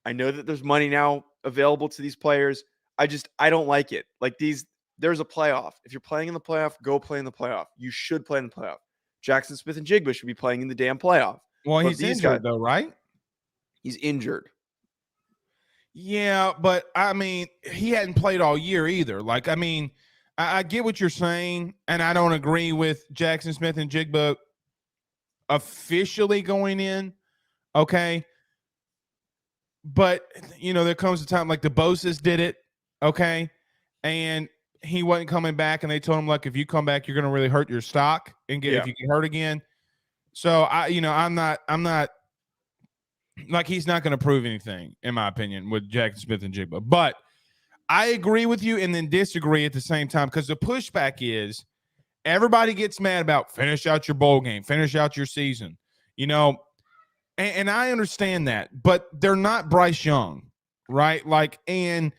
I know that there's money now available to these players. I don't like it. Like there's a playoff. If you're playing in the playoff, go play in the playoff. You should play in the playoff. Jackson Smith and Jigba should be playing in the damn playoff. Well, he's injured though, right? He's injured. Yeah, but I mean, he hadn't played all year either. Like, I mean, I get what you're saying, and I don't agree with Jackson Smith and Jigba officially going in. Okay. But, there comes a time like the Boses did it. Okay. And he wasn't coming back, and they told him, like, if you come back, you're going to really hurt your stock and if you get hurt again. So I'm not like, he's not going to prove anything, in my opinion, with Jackson Smith and Jigba. But I agree with you and then disagree at the same time, because the pushback is everybody gets mad about finish out your bowl game, finish out your season, and I understand that, but they're not Bryce Young, right? Like, and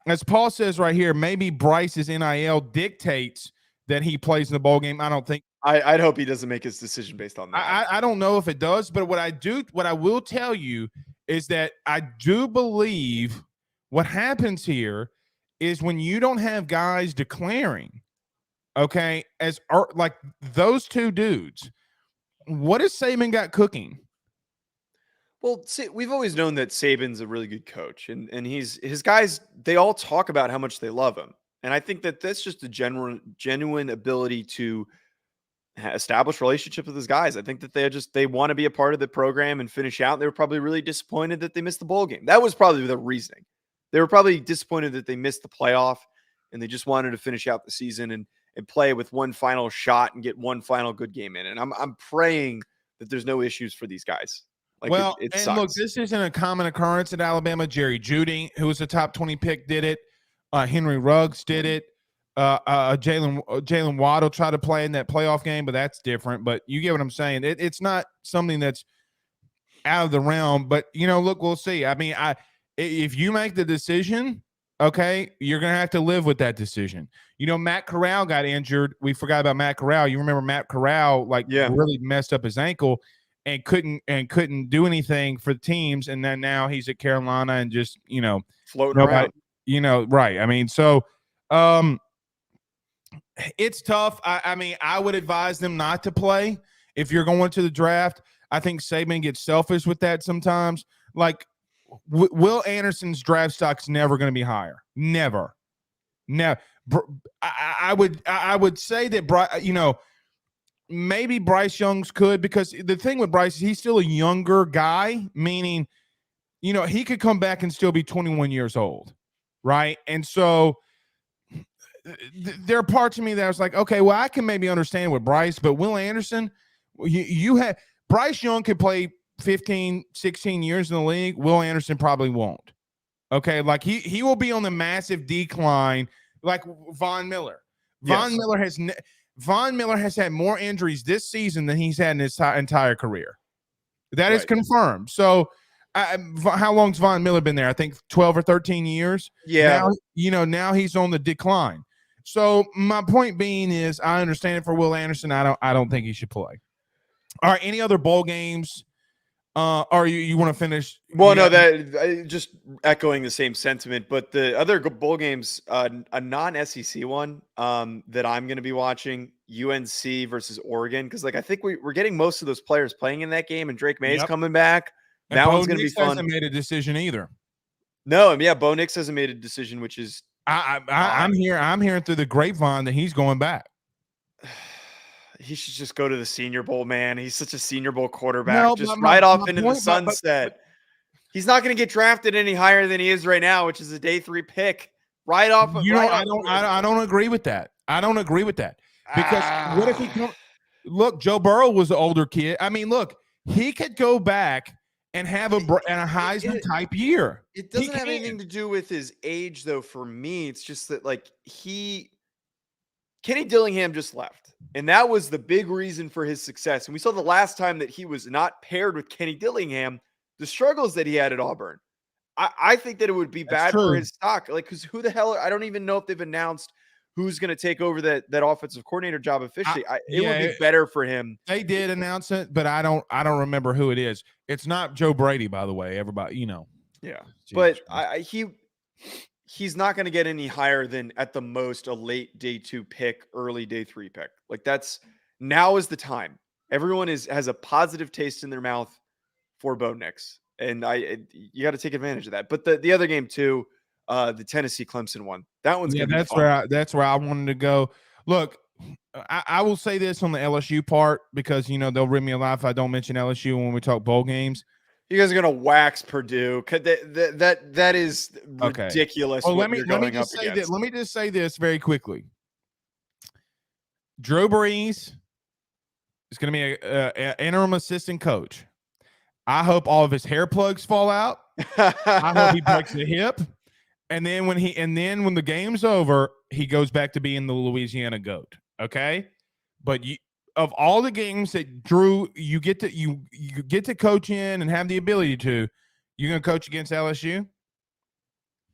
as Paul says right here, maybe Bryce's NIL dictates that he plays in the bowl game. I don't think. I'd hope he doesn't make his decision based on that. I don't know if it does, but what I will tell you is that I do believe what happens here is when you don't have guys declaring, okay, like those two dudes, what has Saban got cooking? Well, we've always known that Saban's a really good coach, and his guys, they all talk about how much they love him. And I think that that's just a genuine ability to establish relationships with his guys. I think that they want to be a part of the program and finish out. They were probably really disappointed that they missed the bowl game. That was probably the reasoning. They were probably disappointed that they missed the playoff, and they just wanted to finish out the season and play with one final shot and get one final good game in. And I'm praying that there's no issues for these guys. Like, well, it and sucks. look, this isn't a common occurrence at Alabama. Jerry Jeudy, who was a top 20 pick, did it. Henry Ruggs did it. Jalen Waddle tried to play in that playoff game, but that's different. But you get what I'm saying. It's not something that's out of the realm. But look, we'll see. I mean, if you make the decision, okay, you're gonna have to live with that decision. Matt Corral got injured. We forgot about Matt Corral. You remember Matt Corral, really messed up his ankle and couldn't do anything for the teams. And then now he's at Carolina and just floating around. Right. I mean, so it's tough. I mean, I would advise them not to play if you're going to the draft. I think Saban gets selfish with that sometimes. Like, Will Anderson's draft stock's never going to be higher. Never. I would say that maybe Bryce Young's could, because the thing with Bryce is he's still a younger guy, meaning he could come back and still be 21 years old, right? And so there are parts of me that I was like, okay, well, I can maybe understand with Bryce, but Will Anderson, Bryce Young could play 15, 16 years in the league. Will Anderson probably won't. Okay, like he will be on the massive decline, like Von Miller. Von Miller has had more injuries this season than he's had in his entire career. That is confirmed. So, how long's Von Miller been there? I think 12 or 13 years. Yeah. Now he's on the decline. So my point being is, I understand it for Will Anderson. I don't think he should play. All right. Any other bowl games? Or you want to finish? Well, no, that just echoing the same sentiment, but the other bowl games, a non-SEC one that I'm going to be watching, UNC versus Oregon, because I think we're getting most of those players playing in that game, and Drake May's coming back. And that Bo one's going to be Nix fun. Hasn't made a decision either. No, yeah, Bo Nix hasn't made a decision, which is I'm hearing through the grapevine that he's going back. He should just go to the Senior Bowl, man. He's such a Senior Bowl quarterback. Ride off into the sunset. He's not going to get drafted any higher than he is right now, which is a day 3 pick. I don't agree with that. I don't agree with that, because what if he look? Joe Burrow was an older kid. I mean, look, he could go back and have a Heisman type year. It doesn't have anything to do with his age, though. For me, it's just that Kenny Dillingham just left, and that was the big reason for his success. And we saw the last time that he was not paired with Kenny Dillingham, the struggles that he had at Auburn. I think that it would be bad for his stock. Because who the hell? I don't even know if they've announced who's going to take over that offensive coordinator job officially. It would be better for him. They did announce it, but I don't remember who it is. It's not Joe Brady, by the way. Everybody, Yeah, but he's not going to get any higher than at the most a late day 2 pick, early day 3 pick. Now is the time. Everyone has a positive taste in their mouth for Bo Nix, and you got to take advantage of that. But the other game too, the Tennessee Clemson one. That one's gonna be that's fun. that's where I wanted to go. Look, I will say this on the LSU part because they'll rid me alive if I don't mention LSU when we talk bowl games. You guys are gonna wax Purdue. That is ridiculous. Well, what you're going up say against. Let me just say this very quickly. Drew Brees is going to be an interim assistant coach. I hope all of his hair plugs fall out. I hope he breaks a hip. And then when the game's over, he goes back to being the Louisiana GOAT. Okay, but of all the games that Drew you get to coach in and have the ability to, you're gonna coach against LSU.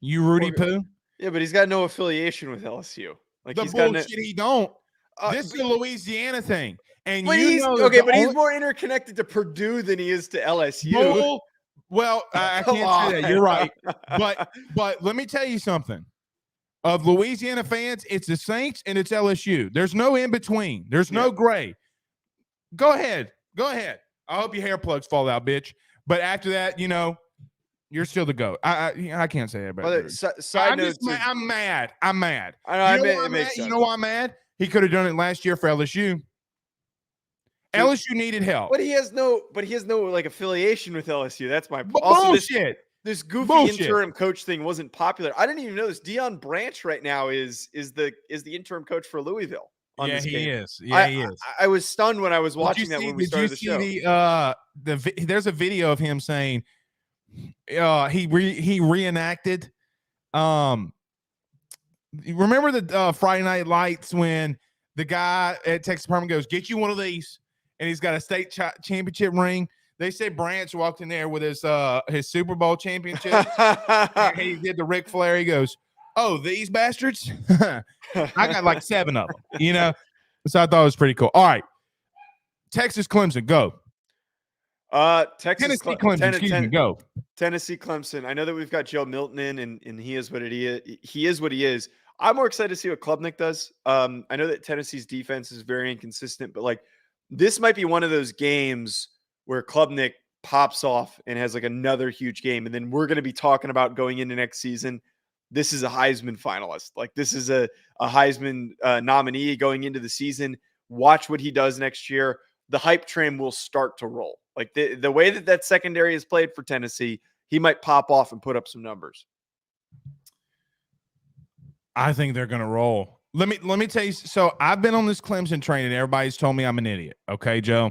You Rudy Poo. Yeah, but he's got no affiliation with LSU. Like the he's bullshit he don't. This is a Louisiana thing, and he's more interconnected to Purdue than he is to LSU. Well, I can't say that. You're right, but let me tell you something. Of Louisiana fans, it's the Saints and it's LSU. There's no in between. There's no gray. Go ahead. I hope your hair plugs fall out, bitch. But after that, you're still the GOAT. I can't say that about Side note, I'm mad. I'm mad. I know. You know why I'm mad? He could have done it last year for LSU. LSU needed help. But he has no like affiliation with LSU. That's my bullshit. This goofy interim coach thing wasn't popular. I didn't even know this. Deion Branch right now is the interim coach for Louisville. Yeah, he is. Yeah, he is. I was stunned when I was watching that when we started the show. There's a video of him saying he reenacted. Remember the Friday Night Lights when the guy at Texas Department goes, "Get you one of these," and he's got a state championship ring. They say Branch walked in there with his Super Bowl championship. And he did the Ric Flair. He goes, "Oh, these bastards! I got like 7 of them." So I thought it was pretty cool. All right, Texas Clemson, go. Tennessee Clemson, go. Tennessee Clemson. I know that we've got Joe Milton in, and he is what he is what he is. I'm more excited to see what Klubnik does. I know that Tennessee's defense is very inconsistent, but like this might be one of those games where Klubnik pops off and has like another huge game. And then we're going to be talking about going into next season. This is a Heisman finalist. Like this is a Heisman nominee going into the season. Watch what he does next year. The hype train will start to roll. Like the way that secondary is played for Tennessee, he might pop off and put up some numbers. I think they're going to roll. Let me tell you. So I've been on this Clemson train and everybody's told me I'm an idiot. Okay, Joe.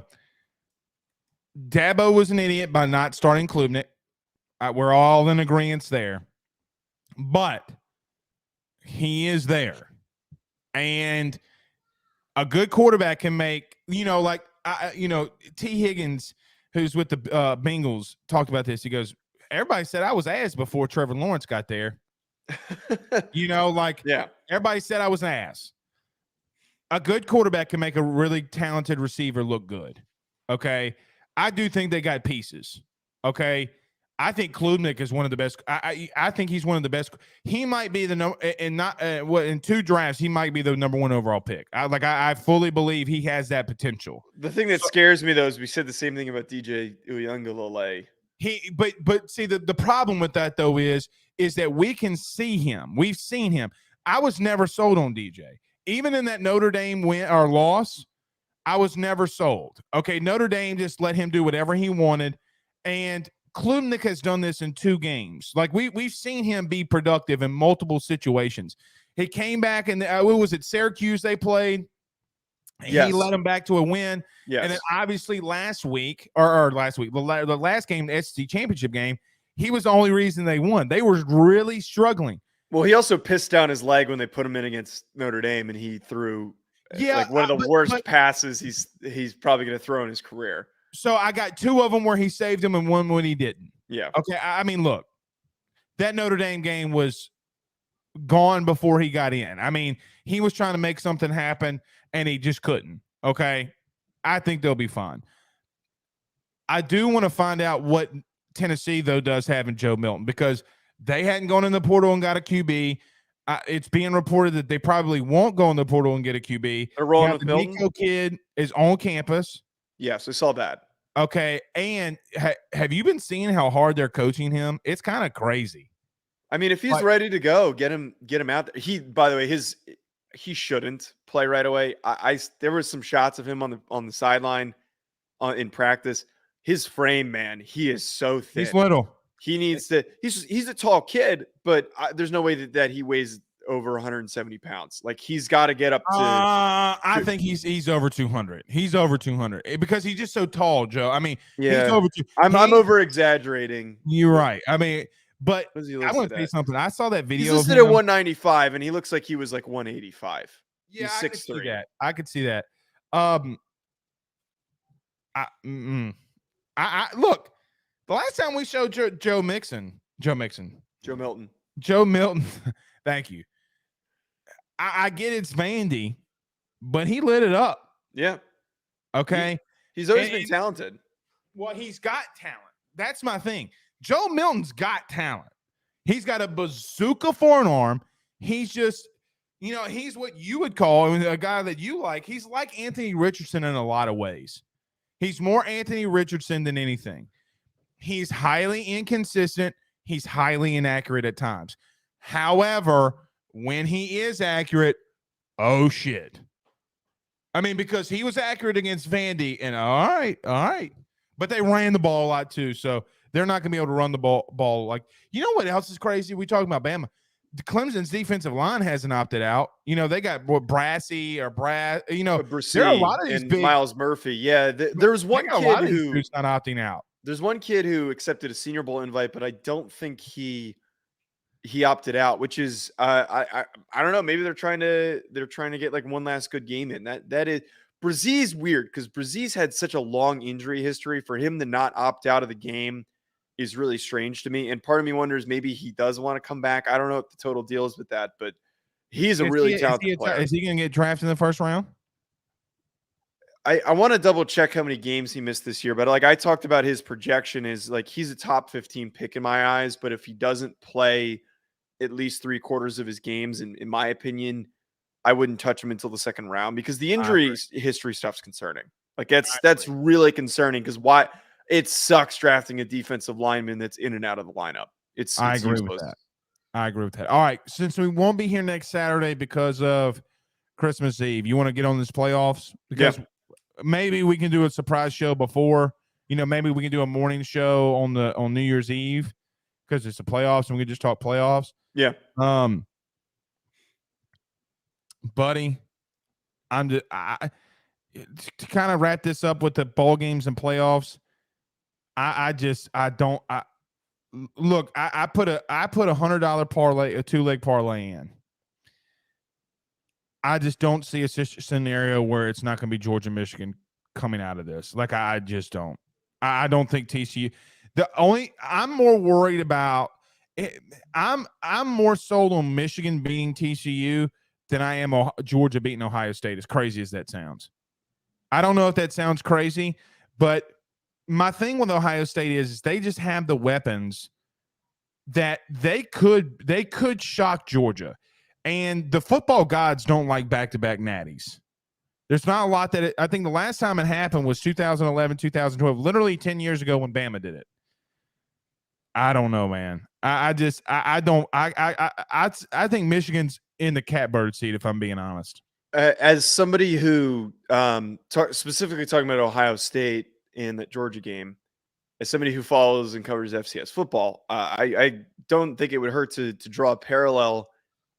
Dabo was an idiot by not starting Klubnik. We're all in agreement there. But he is there. And a good quarterback can make, T. Higgins, who's with the Bengals, talked about this. He goes, everybody said I was ass before Trevor Lawrence got there. Everybody said I was an ass. A good quarterback can make a really talented receiver look good. Okay. I do think they got pieces. Okay. I think Klubnik is one of the best. I think he's one of the best. He might be the number, and not in 2 drafts, he might be the number 1 overall pick. I fully believe he has that potential. The thing that scares me though is we said the same thing about DJ Uyunglele. But see the problem with that though is that we can see him. We've seen him. I was never sold on DJ. Even in that Notre Dame win or loss, I was never sold. Okay, Notre Dame just let him do whatever he wanted, and Klubnik has done this in 2 games. Like we've seen him be productive in multiple situations. He came back and what was it, Syracuse they played? Yes. He led them back to a win. Yes. And then obviously the last game, the SEC championship game, he was the only reason they won. They were really struggling. Well, he also pissed down his leg when they put him in against Notre Dame, and he threw one of the worst passes he's probably going to throw in his career. So I got 2 of them where he saved them and 1 when he didn't. Yeah. Okay. I mean, look, that Notre Dame game was gone before he got in. I mean, he was trying to make something happen and he just couldn't. Okay. I think they'll be fine. I do want to find out what Tennessee, though, does have in Joe Milton because they hadn't gone in the portal and got a QB. It's being reported that they probably won't go in the portal and get a QB. They're rolling with Milton. Nico kid is on campus. Yes, I saw that. Okay, and have you been seeing how hard they're coaching him? It's kind of crazy. I mean, if he's But- ready to go, get him out there. By the way, he shouldn't play right away. There was some shots of him on the sideline in practice. His frame, man, he is so thin. He's little. He needs to. He's a tall kid, but there's no way that he weighs over 170 pounds. Like he's got to get up to. I think he's over 200. He's over 200 because he's just so tall, Joe. I mean, Yeah, he's over. I'm over exaggerating. You're right. I mean, but What is he I want to listed say at? something. I saw that He's video. listed at 195, and he looks like he was like 185. Yeah, He's I could see 6'3". that. I could see that. I look. The last time we showed Joe Milton. Thank you. I get it's Vandy, but he lit it up. Yeah. Okay. He's always been talented. Well, he's got talent. That's my thing. Joe Milton's got talent. He's got a bazooka for an arm. He's just, he's what you would call a guy that you like. He's like Anthony Richardson in a lot of ways. He's more Anthony Richardson than anything. He's highly inconsistent. He's highly inaccurate at times. However, when he is accurate, oh shit. I mean, because he was accurate against Vandy, and all right. But they ran the ball a lot too, so they're not going to be able to run the ball. Like, you know what else is crazy? We talking about Bama. Clemson's defensive line hasn't opted out. They got Brassy or Brad. There are a lot of these big Miles Murphy. Yeah, there was one kid who's not opting out. There's one kid who accepted a Senior Bowl invite, but I don't think he opted out, which is I don't know. Maybe they're trying to get like one last good game in. That is Brazee's weird because Brazee's had such a long injury history. For him to not opt out of the game is really strange to me. And part of me wonders maybe he does want to come back. I don't know what the total deal is with that, but he's a really talented player. Is he going to get drafted in the first round? I want to double check how many games he missed this year, but like I talked about, his projection is like he's a top 15 pick in my eyes. But if he doesn't play at least 3/4 of his games, in my opinion, I wouldn't touch him until the second round because the injury history stuff's concerning. Like that's really concerning because why it sucks drafting a defensive lineman that's in and out of the lineup. I agree with that. I agree with that. All right, since we won't be here next Saturday because of Christmas Eve, you want to get on this playoffs because. Yeah. Maybe we can do a surprise show before, maybe we can do a morning show on New Year's Eve because it's the playoffs and we can just talk playoffs. Yeah. Buddy, to kind of wrap this up with the bowl games and playoffs. I put a $100 parlay, a 2-leg parlay in. I just don't see a scenario where it's not going to be Georgia, Michigan coming out of this. Like, I just don't. I don't think TCU. I'm more worried about. I'm more sold on Michigan beating TCU than I am Georgia beating Ohio State. As crazy as that sounds, I don't know if that sounds crazy, but my thing with Ohio State is they just have the weapons that they could shock Georgia. And the football gods don't like back-to-back natties. There's not a lot that I think the last time it happened was 2011, 2012, literally 10 years ago when Bama did it. I don't know, man. I think Michigan's in the catbird seat, if I'm being honest. As somebody who specifically talking about Ohio State in that Georgia game, as somebody who follows and covers FCS football, I don't think it would hurt to draw a parallel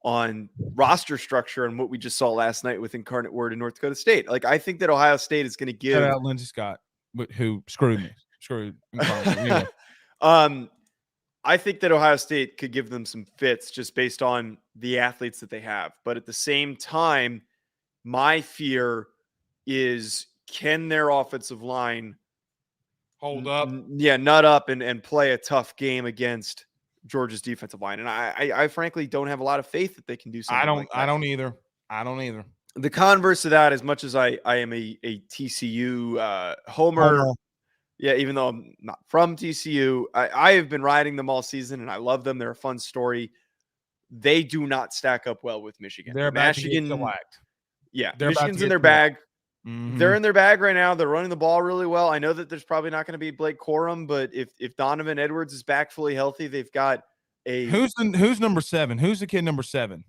on roster structure and what we just saw last night with Incarnate Word in North Dakota State. Like, I think that Ohio State is going to give out Lindsey Scott, who screwed me. I think that Ohio State could give them some fits just based on the athletes that they have. But at the same time, my fear is, can their offensive line hold up? Nut up and play a tough game against Georgia's defensive line. And I frankly don't have a lot of faith that they can do something. I don't either. The converse of that, as much as I am a TCU homer. Yeah, even though I'm not from TCU, I have been riding them all season and I love them. They're a fun story. They do not stack up well with Michigan. They're Michigan. Michigan's in their bag. Mm-hmm. They're in their bag right now. They're running the ball really well. I know that there's probably not going to be Blake Corum, but if Donovan Edwards is back fully healthy, they've got Who's number 7? Who's the kid number 7?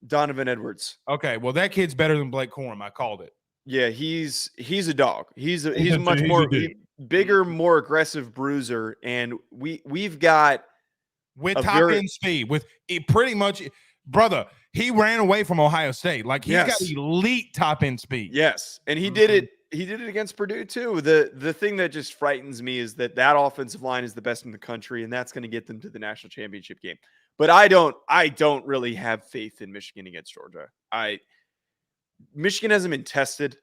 Donovan Edwards. Okay, well that kid's better than Blake Corum. I called it. Yeah, he's a dog. He's a dude. bigger, more aggressive bruiser, and we've got with top end speed, with pretty much, brother. He ran away from Ohio State. Like he's got elite top end speed. Yes, and he did it. He did it against Purdue too. The thing that just frightens me is that offensive line is the best in the country, and that's going to get them to the national championship game. But I don't really have faith in Michigan against Georgia. Michigan hasn't been tested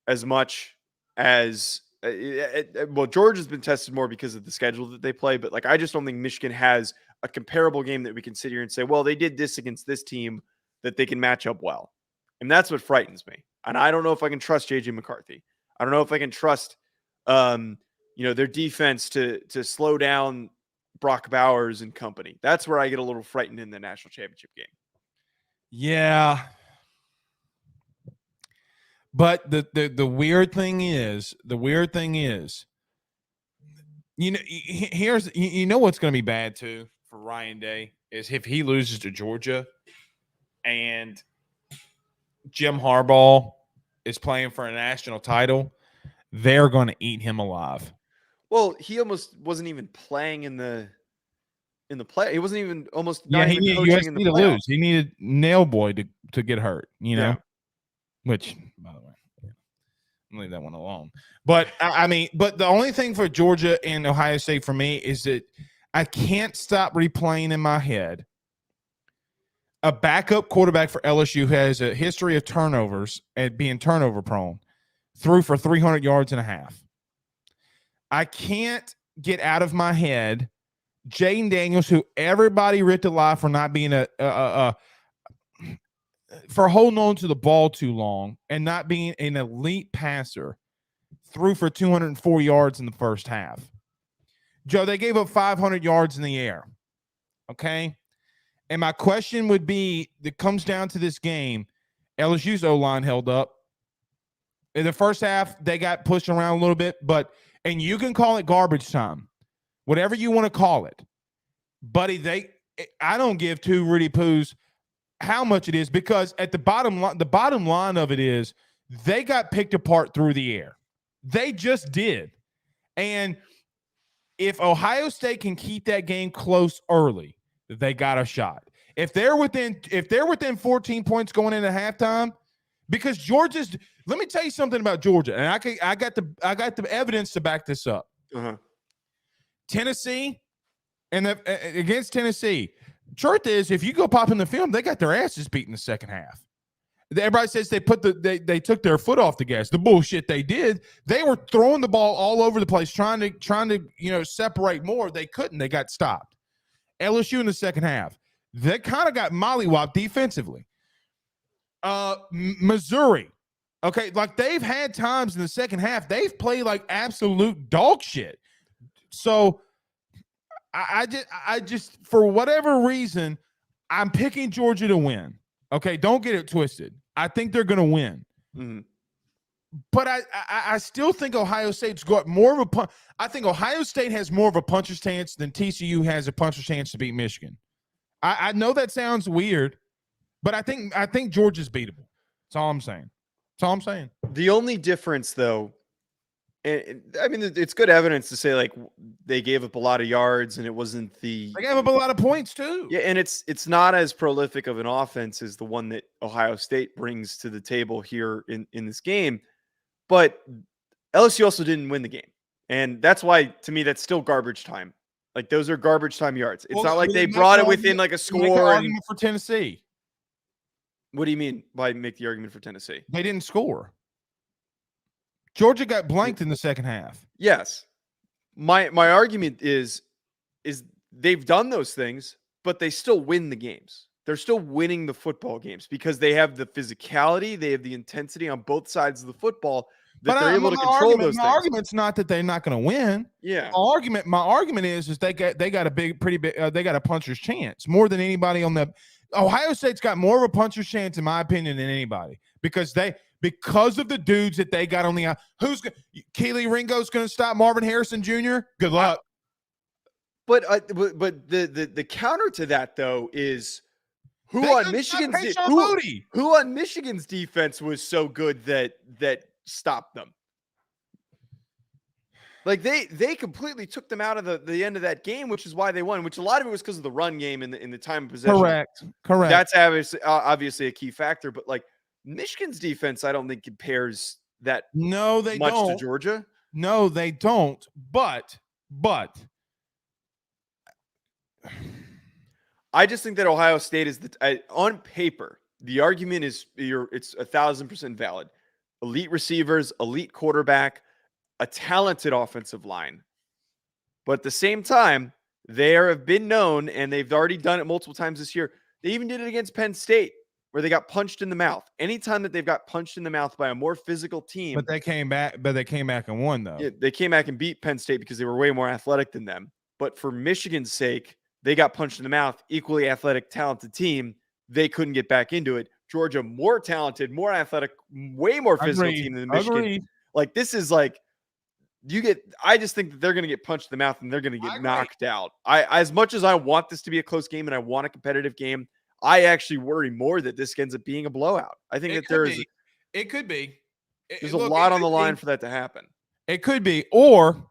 as much as Georgia's been tested more because of the schedule that they play. But like, I just don't think Michigan has a comparable game that we can sit here and say, well, they did this against this team that they can match up well. And that's what frightens me. And I don't know if I can trust JJ McCarthy. I don't know if I can trust, their defense to slow down Brock Bowers and company. That's where I get a little frightened in the national championship game. Yeah. But the weird thing is, what's going to be bad too for Ryan Day is if he loses to Georgia and Jim Harbaugh is playing for a national title, they're going to eat him alive. Well, he almost wasn't even playing in the play. He wasn't even almost. He needed USC to lose. He needed Nail Boy to get hurt. Which, by the way, I'll leave that one alone. But but the only thing for Georgia and Ohio State for me is that I can't stop replaying in my head a backup quarterback for LSU who has a history of turnovers and being turnover prone, threw for 300 yards and a half. I can't get out of my head Jaden Daniels, who everybody ripped alive for not being for holding on to the ball too long and not being an elite passer, threw for 204 yards in the first half. Joe, they gave up 500 yards in the air. Okay? And my question would be, that comes down to this game, LSU's O-line held up. In the first half, they got pushed around a little bit, and you can call it garbage time, whatever you want to call it. Buddy, I don't give two Rudy Poos how much it is, because at the bottom line of it is they got picked apart through the air. They just did. And if Ohio State can keep that game close early, they got a shot. If they're within 14 points going into halftime, because Georgia's, let me tell you something about Georgia, and I got the evidence to back this up. Tennessee against Tennessee. Truth is, if you go pop in the film, they got their asses beat in the second half. Everybody says they took their foot off the gas. The bullshit they did, they were throwing the ball all over the place, trying to separate more. They couldn't. They got stopped. LSU in the second half, they kind of got mollywopped defensively. Missouri, okay, like they've had times in the second half they've played like absolute dog shit. So I just for whatever reason, I'm picking Georgia to win. Okay, don't get it twisted. I think they're going to win. Mm-hmm. But I still think Ohio State's got more of a I think Ohio State has more of a puncher's chance than TCU has a puncher's chance to beat Michigan. I know that sounds weird, but I think Georgia's beatable. That's all I'm saying. The only difference, though, and I mean, it's good evidence to say like they gave up a lot of yards and it wasn't they gave up a lot of points too. Yeah, and it's not as prolific of an offense as the one that Ohio State brings to the table here in this game. But LSU also didn't win the game. And that's why, to me, that's still garbage time. Like, those are garbage time yards. It's not like they brought it within, like, a score. Make the argument for Tennessee. What do you mean by make the argument for Tennessee? They didn't score. Georgia got blanked in the second half. Yes. My argument is they've done those things, but they still win the games. They're still winning the football games because they have the physicality, they have the intensity on both sides of the football that they're able to control those things. My argument's not that they're not going to win. Yeah. My argument is they got a pretty big they got a puncher's chance more than anybody on the. Ohio State's got more of a puncher's chance, in my opinion, than anybody because of the dudes that they got on the. Keely Ringo's going to stop Marvin Harrison Jr. Good luck. But the counter to that though is who They on got Michigan's paid Sean Moody. who on Michigan's defense was so good that stopped them. Like they completely took them out of the end of that game, which is why they won. Which a lot of it was because of the run game in the time of possession. Correct. That's obviously a key factor. But like Michigan's defense, I don't think compares that No, they much don't. to Georgia. No, they don't. But I just think that Ohio State is on paper. The argument is it's 1,000% valid. Elite receivers, elite quarterback, a talented offensive line. But at the same time, they have been known, and they've already done it multiple times this year. They even did it against Penn State, where they got punched in the mouth. Anytime that they've got punched in the mouth by a more physical team. But they came back and won, though. Yeah, they came back and beat Penn State because they were way more athletic than them. But for Michigan's sake, they got punched in the mouth, equally athletic, talented team. They couldn't get back into it. Georgia, more talented, more athletic, way more physical team than Michigan. Like, this is like, I just think that they're going to get punched in the mouth and they're going to get knocked out. As much as I want this to be a close game and I want a competitive game, I actually worry more that this ends up being a blowout. I think it could be. There's a lot on the line for that to happen. It could be, or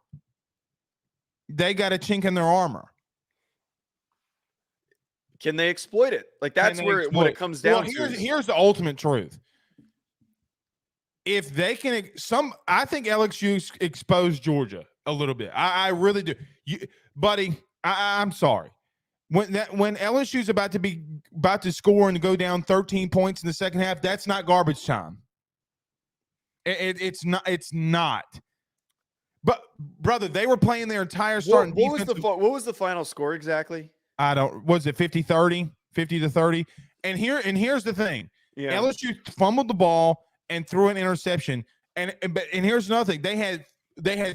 they got a chink in their armor. Can they exploit it? Like, that's what it comes down to. Here's the ultimate truth. If they can, I think LSU exposed Georgia a little bit. I really do. Buddy, I'm sorry. When LSU's about to score and go down 13 points in the second half, that's not garbage time. It's not. But brother, they were playing their entire starting defense. What was the final score exactly? Was it 50-30, 50-30? And here's the thing. Yeah. LSU fumbled the ball and threw an interception. And here's another thing. They had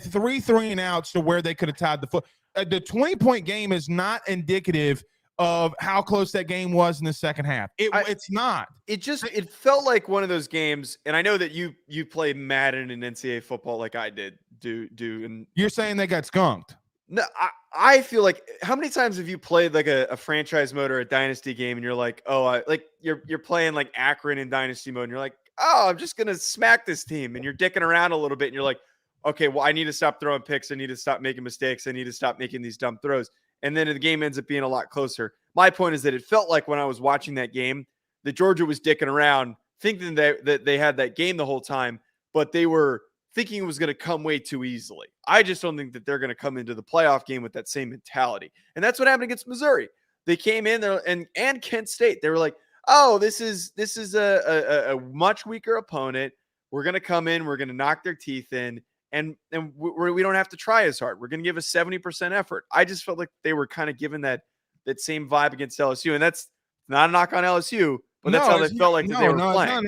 3 3-and-outs to where they could have tied the foot. The 20-point game is not indicative of how close that game was in the second half. It's not. It felt like one of those games, and I know that you play Madden and NCAA football like I did. And you're saying they got skunked? No, I feel like, how many times have you played like a franchise mode or a dynasty game, and you're like, you're playing like Akron in dynasty mode, and you're like, oh, I'm just gonna smack this team, and you're dicking around a little bit, and you're like, okay, well, I need to stop throwing picks, I need to stop making mistakes, I need to stop making these dumb throws, and then the game ends up being a lot closer. My point is that it felt like when I was watching that game that Georgia was dicking around, thinking that they had that game the whole time, but they were thinking it was going to come way too easily. I just don't think that they're going to come into the playoff game with that same mentality. And that's what happened against Missouri. They came in there and Kent State. They were like, oh, this is a much weaker opponent. We're going to come in. We're going to knock their teeth in. And we don't have to try as hard. We're going to give a 70% effort. I just felt like they were kind of given that same vibe against LSU. And that's not a knock on LSU, but that's how they felt like they were playing.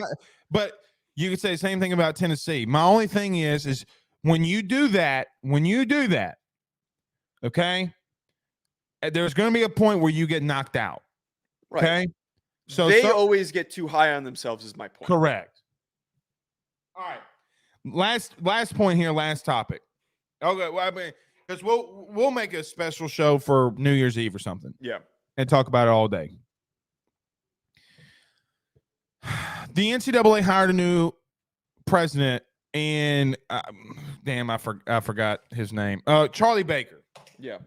But you could say the same thing about Tennessee. My only thing is when you do that, okay, there's going to be a point where you get knocked out. Right. Okay. So they always get too high on themselves is my point. Correct. All right. Last point here, last topic. Okay. Well, I mean, because we'll make a special show for New Year's Eve or something. Yeah. And talk about it all day. The NCAA hired a new president, and I forgot his name. Charlie Baker. Yeah.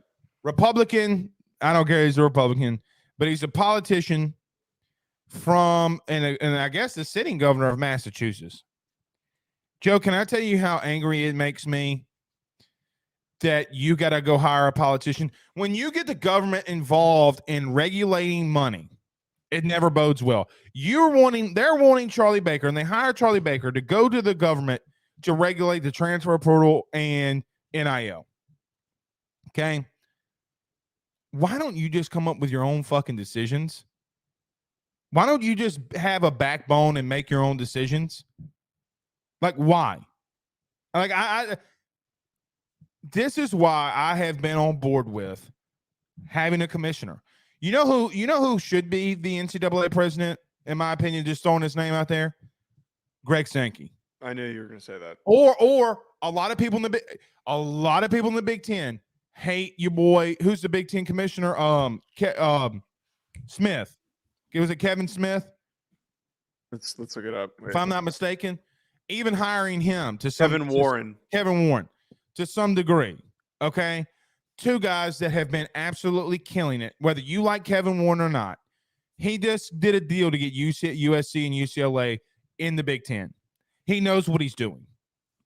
Republican. I don't care. He's a Republican, but he's a politician from, and I guess the sitting governor of Massachusetts. Joe, can I tell you how angry it makes me that you got to go hire a politician? When you get the government involved in regulating money, it never bodes well. They're wanting Charlie Baker, and they hire Charlie Baker to go to the government to regulate the transfer portal and NIL. Okay. Why don't you just come up with your own fucking decisions? Why don't you just have a backbone and make your own decisions? Like, why? Like, this is why I have been on board with having a commissioner. You know who should be the NCAA president, in my opinion, just throwing his name out there? Greg Sankey. I knew you were going to say that. Or a lot of people in the Big Ten hate your boy. Who's the Big Ten commissioner? Smith. Was it Kevin Smith? Let's look it up. If I'm not mistaken, even hiring him to Kevin Warren to some degree. Okay. Two guys that have been absolutely killing it, whether you like Kevin Warren or not. He just did a deal to get USC and UCLA in the Big Ten. He knows what he's doing.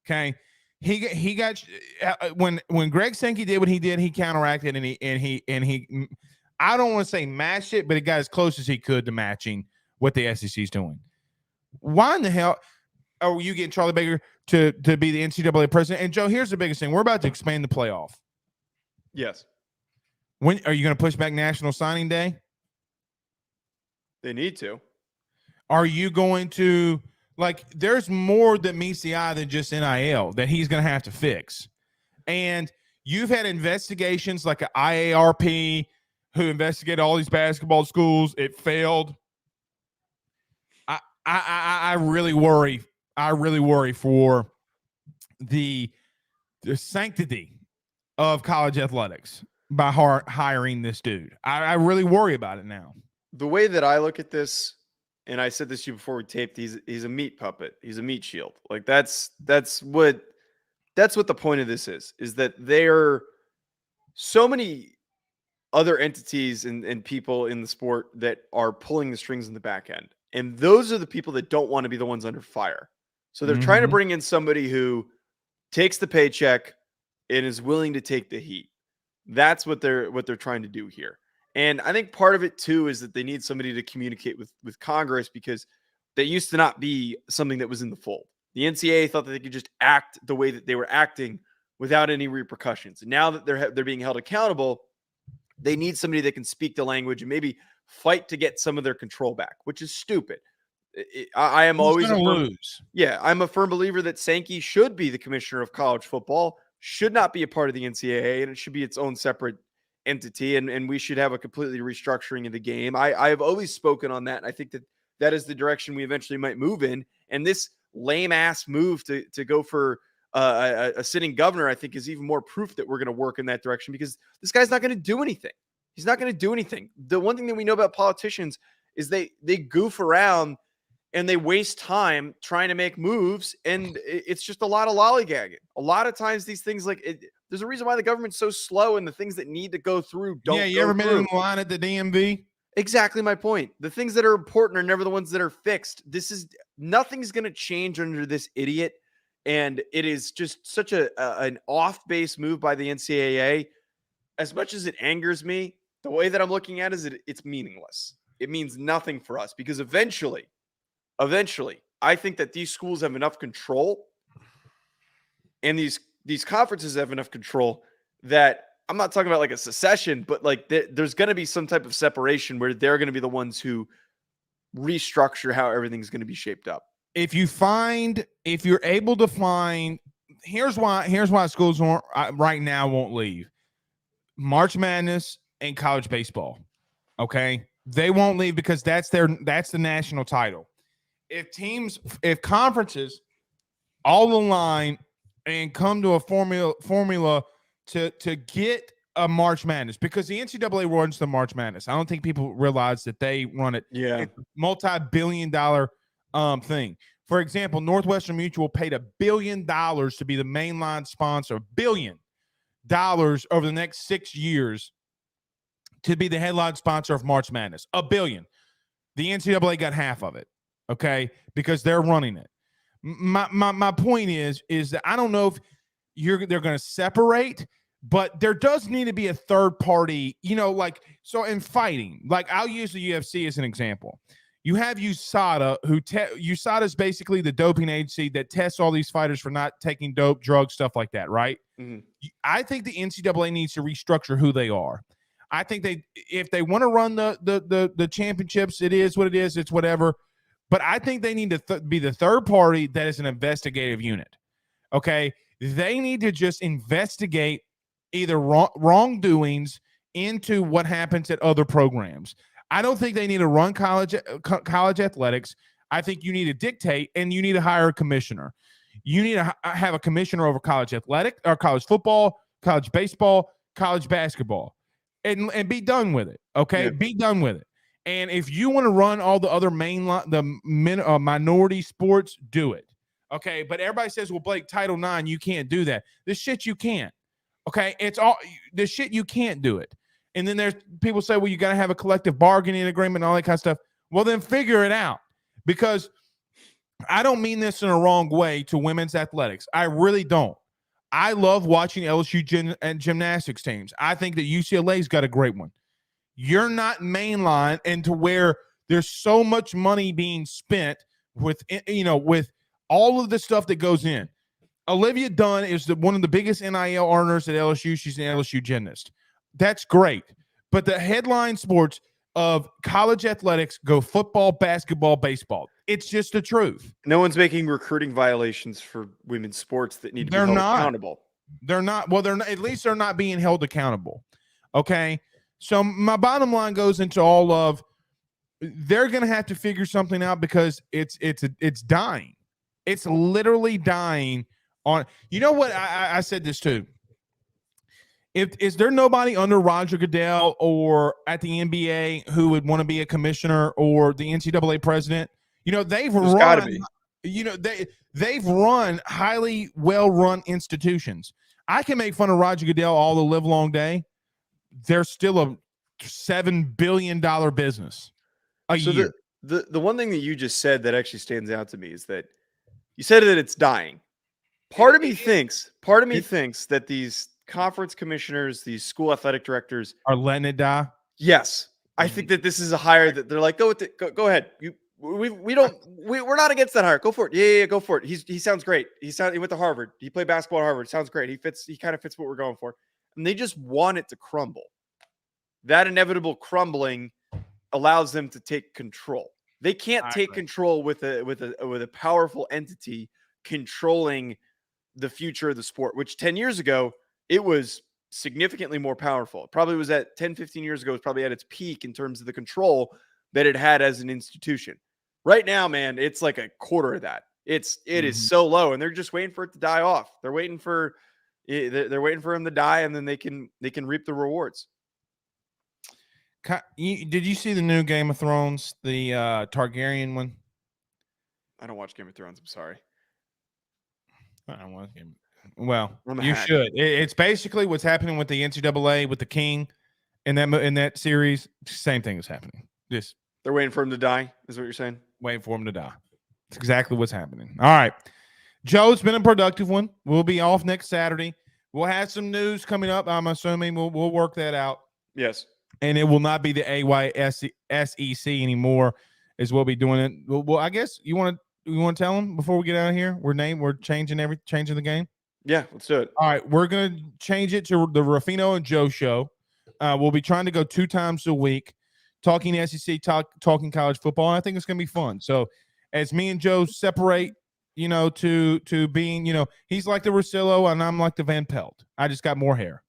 Okay. He got when Greg Sankey did what he did, he counteracted and he I don't want to say matched it, but he got as close as he could to matching what the SEC is doing. Why in the hell are you getting Charlie Baker to be the NCAA president? And Joe, here's the biggest thing: we're about to expand the playoff. Yes. When are you going to push back National Signing Day? They need to. Are you going to there's more that meets the eye than just NIL that he's going to have to fix. And you've had investigations like an IARP who investigated all these basketball schools. It failed. I really worry. I really worry for the sanctity of college athletics by hiring this dude. I really worry about it now. The way that I look at this, and I said this to you before we taped, he's a meat puppet. He's a meat shield. Like that's what the point of this is that there are so many other entities and people in the sport that are pulling the strings in the back end. And those are the people that don't want to be the ones under fire. So they're trying to bring in somebody who takes the paycheck and is willing to take the heat. That's what they're trying to do here. And I think part of it too is that they need somebody to communicate with Congress, because that used to not be something that was in the fold. The NCAA thought that they could just act the way that they were acting without any repercustions. And now that they're being held accountable, they need somebody that can speak the language and maybe fight to get some of their control back, which is stupid. I am always I'm a firm believer that Sankey should be the commissioner of college football, should not be a part of the NCAA, and it should be its own separate entity, and we should have a completely restructuring of the game. I have always spoken on that, and I think that is the direction we eventually might move in. And this lame ass move to go for a sitting governor, I think, is even more proof that we're going to work in that direction, because this guy's not going to do anything. He's not going to do anything. The one thing that we know about politicians is they goof around and they waste time trying to make moves, and it's just a lot of lollygagging. A lot of times these things, there's a reason why the government's so slow, and the things that need to go through don't. Yeah, you ever been in line at the DMV? Exactly my point. The things that are important are never the ones that are fixed. Nothing's going to change under this idiot, and it is just such an off-base move by the NCAA. As much as it angers me, the way that I'm looking at it is it's meaningless. It means nothing for us, because eventually, I think that these schools have enough control, and these conferences have enough control that I'm not talking about like a secession, but there's going to be some type of separation where they're going to be the ones who restructure how everything's going to be shaped up. If you're able to find, here's why schools right now won't leave: March Madness and college baseball. Okay, they won't leave because that's the national title. If conferences all align and come to a formula to get a March Madness, because the NCAA runs the March Madness. I don't think people realize that they run it. Yeah, it's a multi-billion-dollar thing. For example, Northwestern Mutual paid $1 billion to be the mainline sponsor. $1 billion over the next 6 years to be the headline sponsor of March Madness. $1 billion. The NCAA got half of it. Okay, because they're running it. My point is that I don't know if they're going to separate, but there does need to be a third party. So in fighting, I'll use the UFC as an example. You have USADA, USADA is basically the doping agency that tests all these fighters for not taking dope, drugs, stuff like that, right? Mm-hmm. I think the NCAA needs to restructure who they are. I think if they want to run the championships, it is what it is. It's whatever. But I think they need to be the third party that is an investigative unit. Okay, they need to just investigate either wrongdoings into what happens at other programs. I don't think they need to run college athletics. I think you need to dictate, and you need to hire a commissioner. You need to have a commissioner over college athletic or college football, college baseball, college basketball and be done with it. Okay, Yeah. be done with it. And if you want to run all the other minority sports, do it. Okay, but everybody says, well, Blake, Title IX, you can't do that. This shit you can't. Okay, it's all the shit you can't do it. And then there's people say, well, you got to have a collective bargaining agreement and all that kind of stuff. Well, then figure it out, because I don't mean this in a wrong way to women's athletics. I really don't. I love watching LSU and gymnastics teams. I think that UCLA's got a great one. You're not mainline, and to where there's so much money being spent with, with all of the stuff that goes in. Olivia Dunn is one of the biggest NIL earners at LSU. She's an LSU gymnast. That's great. But the headline sports of college athletics go football, basketball, baseball. It's just the truth. No one's making recruiting violations for women's sports that need to be held accountable. They're not. Well, they're not, at least they're not being held accountable. Okay. So my bottom line goes into all of, they're going to have to figure something out, because it's dying. It's literally dying on. You know what? I said this too. Is there nobody under Roger Goodell or at the NBA who would want to be a commissioner or the NCAA president? They've run highly well-run institutions. I can make fun of Roger Goodell all the live long day. They're still a $7 billion business a year. The one thing that you just said that actually stands out to me is that you said that it's dying. Part of me thinks that these conference commissioners, these school athletic directors are letting it die. Yes. I think that this is a hire that they're like, go ahead. We're not against that hire. Go for it. Yeah, go for it. He sounds great. He went to Harvard. He played basketball at Harvard. Sounds great. He kind of fits what we're going for. And they just want it to crumble. That inevitable crumbling allows them to take control. They can't take control with a powerful entity controlling the future of the sport, which 10 years ago, it was significantly more powerful. It probably was at 10, 15 years ago, it was probably at its peak in terms of the control that it had as an institution. Right now, man, it's like a quarter of that. It is so low, and they're just waiting for it to die off. They're waiting for him to die, and then they can reap the rewards. Did you see the new Game of Thrones, the Targaryen one? I don't watch Game of Thrones. I'm sorry. I don't watch Game. Well, you should. It's basically what's happening with the NCAA with the king in that series. Same thing is happening. They're waiting for him to die, is what you're saying? Waiting for him to die. It's exactly what's happening. All right. Joe, it's been a productive one. We'll be off next Saturday. We'll have some news coming up. I'm assuming we'll work that out. Yes. And it will not be the AYSEC anymore, as we'll be doing it. Well, I guess you want to tell them before we get out of here? We're changing the game. Yeah, let's do it. All right, we're gonna change it to the Ruffino and Joe show. We'll be trying to go 2 times a week, talking SEC, talking college football, and I think it's gonna be fun. So, as me and Joe separate, to being, he's like the Russillo and I'm like the Van Pelt. I just got more hair.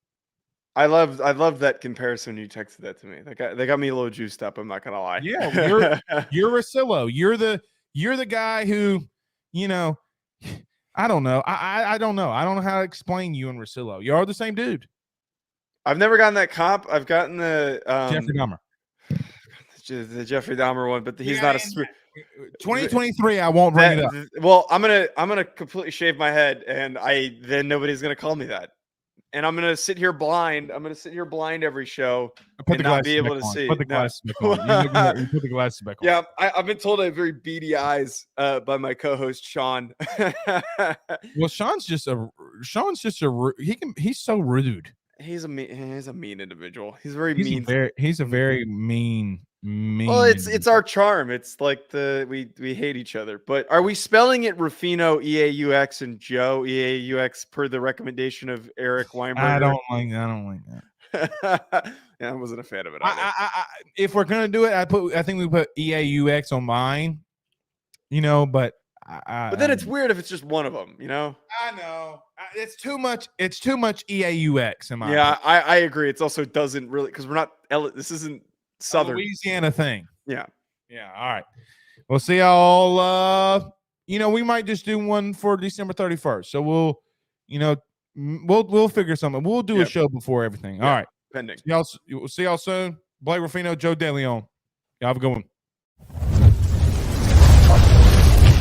I love that comparison. You texted that to me. They got me a little juiced up. I'm not gonna lie. Yeah, you're Russillo. You're the guy who, I don't know. I don't know. I don't know how to explain you and Russillo. You are the same dude. I've never gotten that comp. I've gotten the Jeffrey Dahmer. The Jeffrey Dahmer one, but he's not a 2023. I won't bring it up. Well, I'm gonna completely shave my head, and then nobody's gonna call me that. And I'm gonna sit here blind. I'm gonna sit here blind every show and not be able to see. Put the glasses back on. You put the glasses back on. Yeah, I've been told I have very beady eyes by my co-host Sean. Well, Sean's he's so rude. He's a mean individual. He's very mean. He's a very mean. Well, it's our charm. It's like we hate each other. But are we spelling it Ruffino EAUX and Joe EAUX per the recommendation of Eric Weinberger? I don't like that. Yeah, I wasn't a fan of it. If we're gonna do it, I think we put EAUX on mine. But but then it's weird if it's just one of them. I know it's too much. It's too much EAUX in my. Yeah, I agree. It's also doesn't really, because we're not. This isn't Southern Louisiana thing. Yeah. All right. We'll see y'all. We might just do one for December 31st. So we'll, We'll figure something. We'll do a Yep. show before everything. Yeah, All right. pending. We'll see y'all soon. Bleav Ruffino, Joe DeLeon. Y'all have a good one.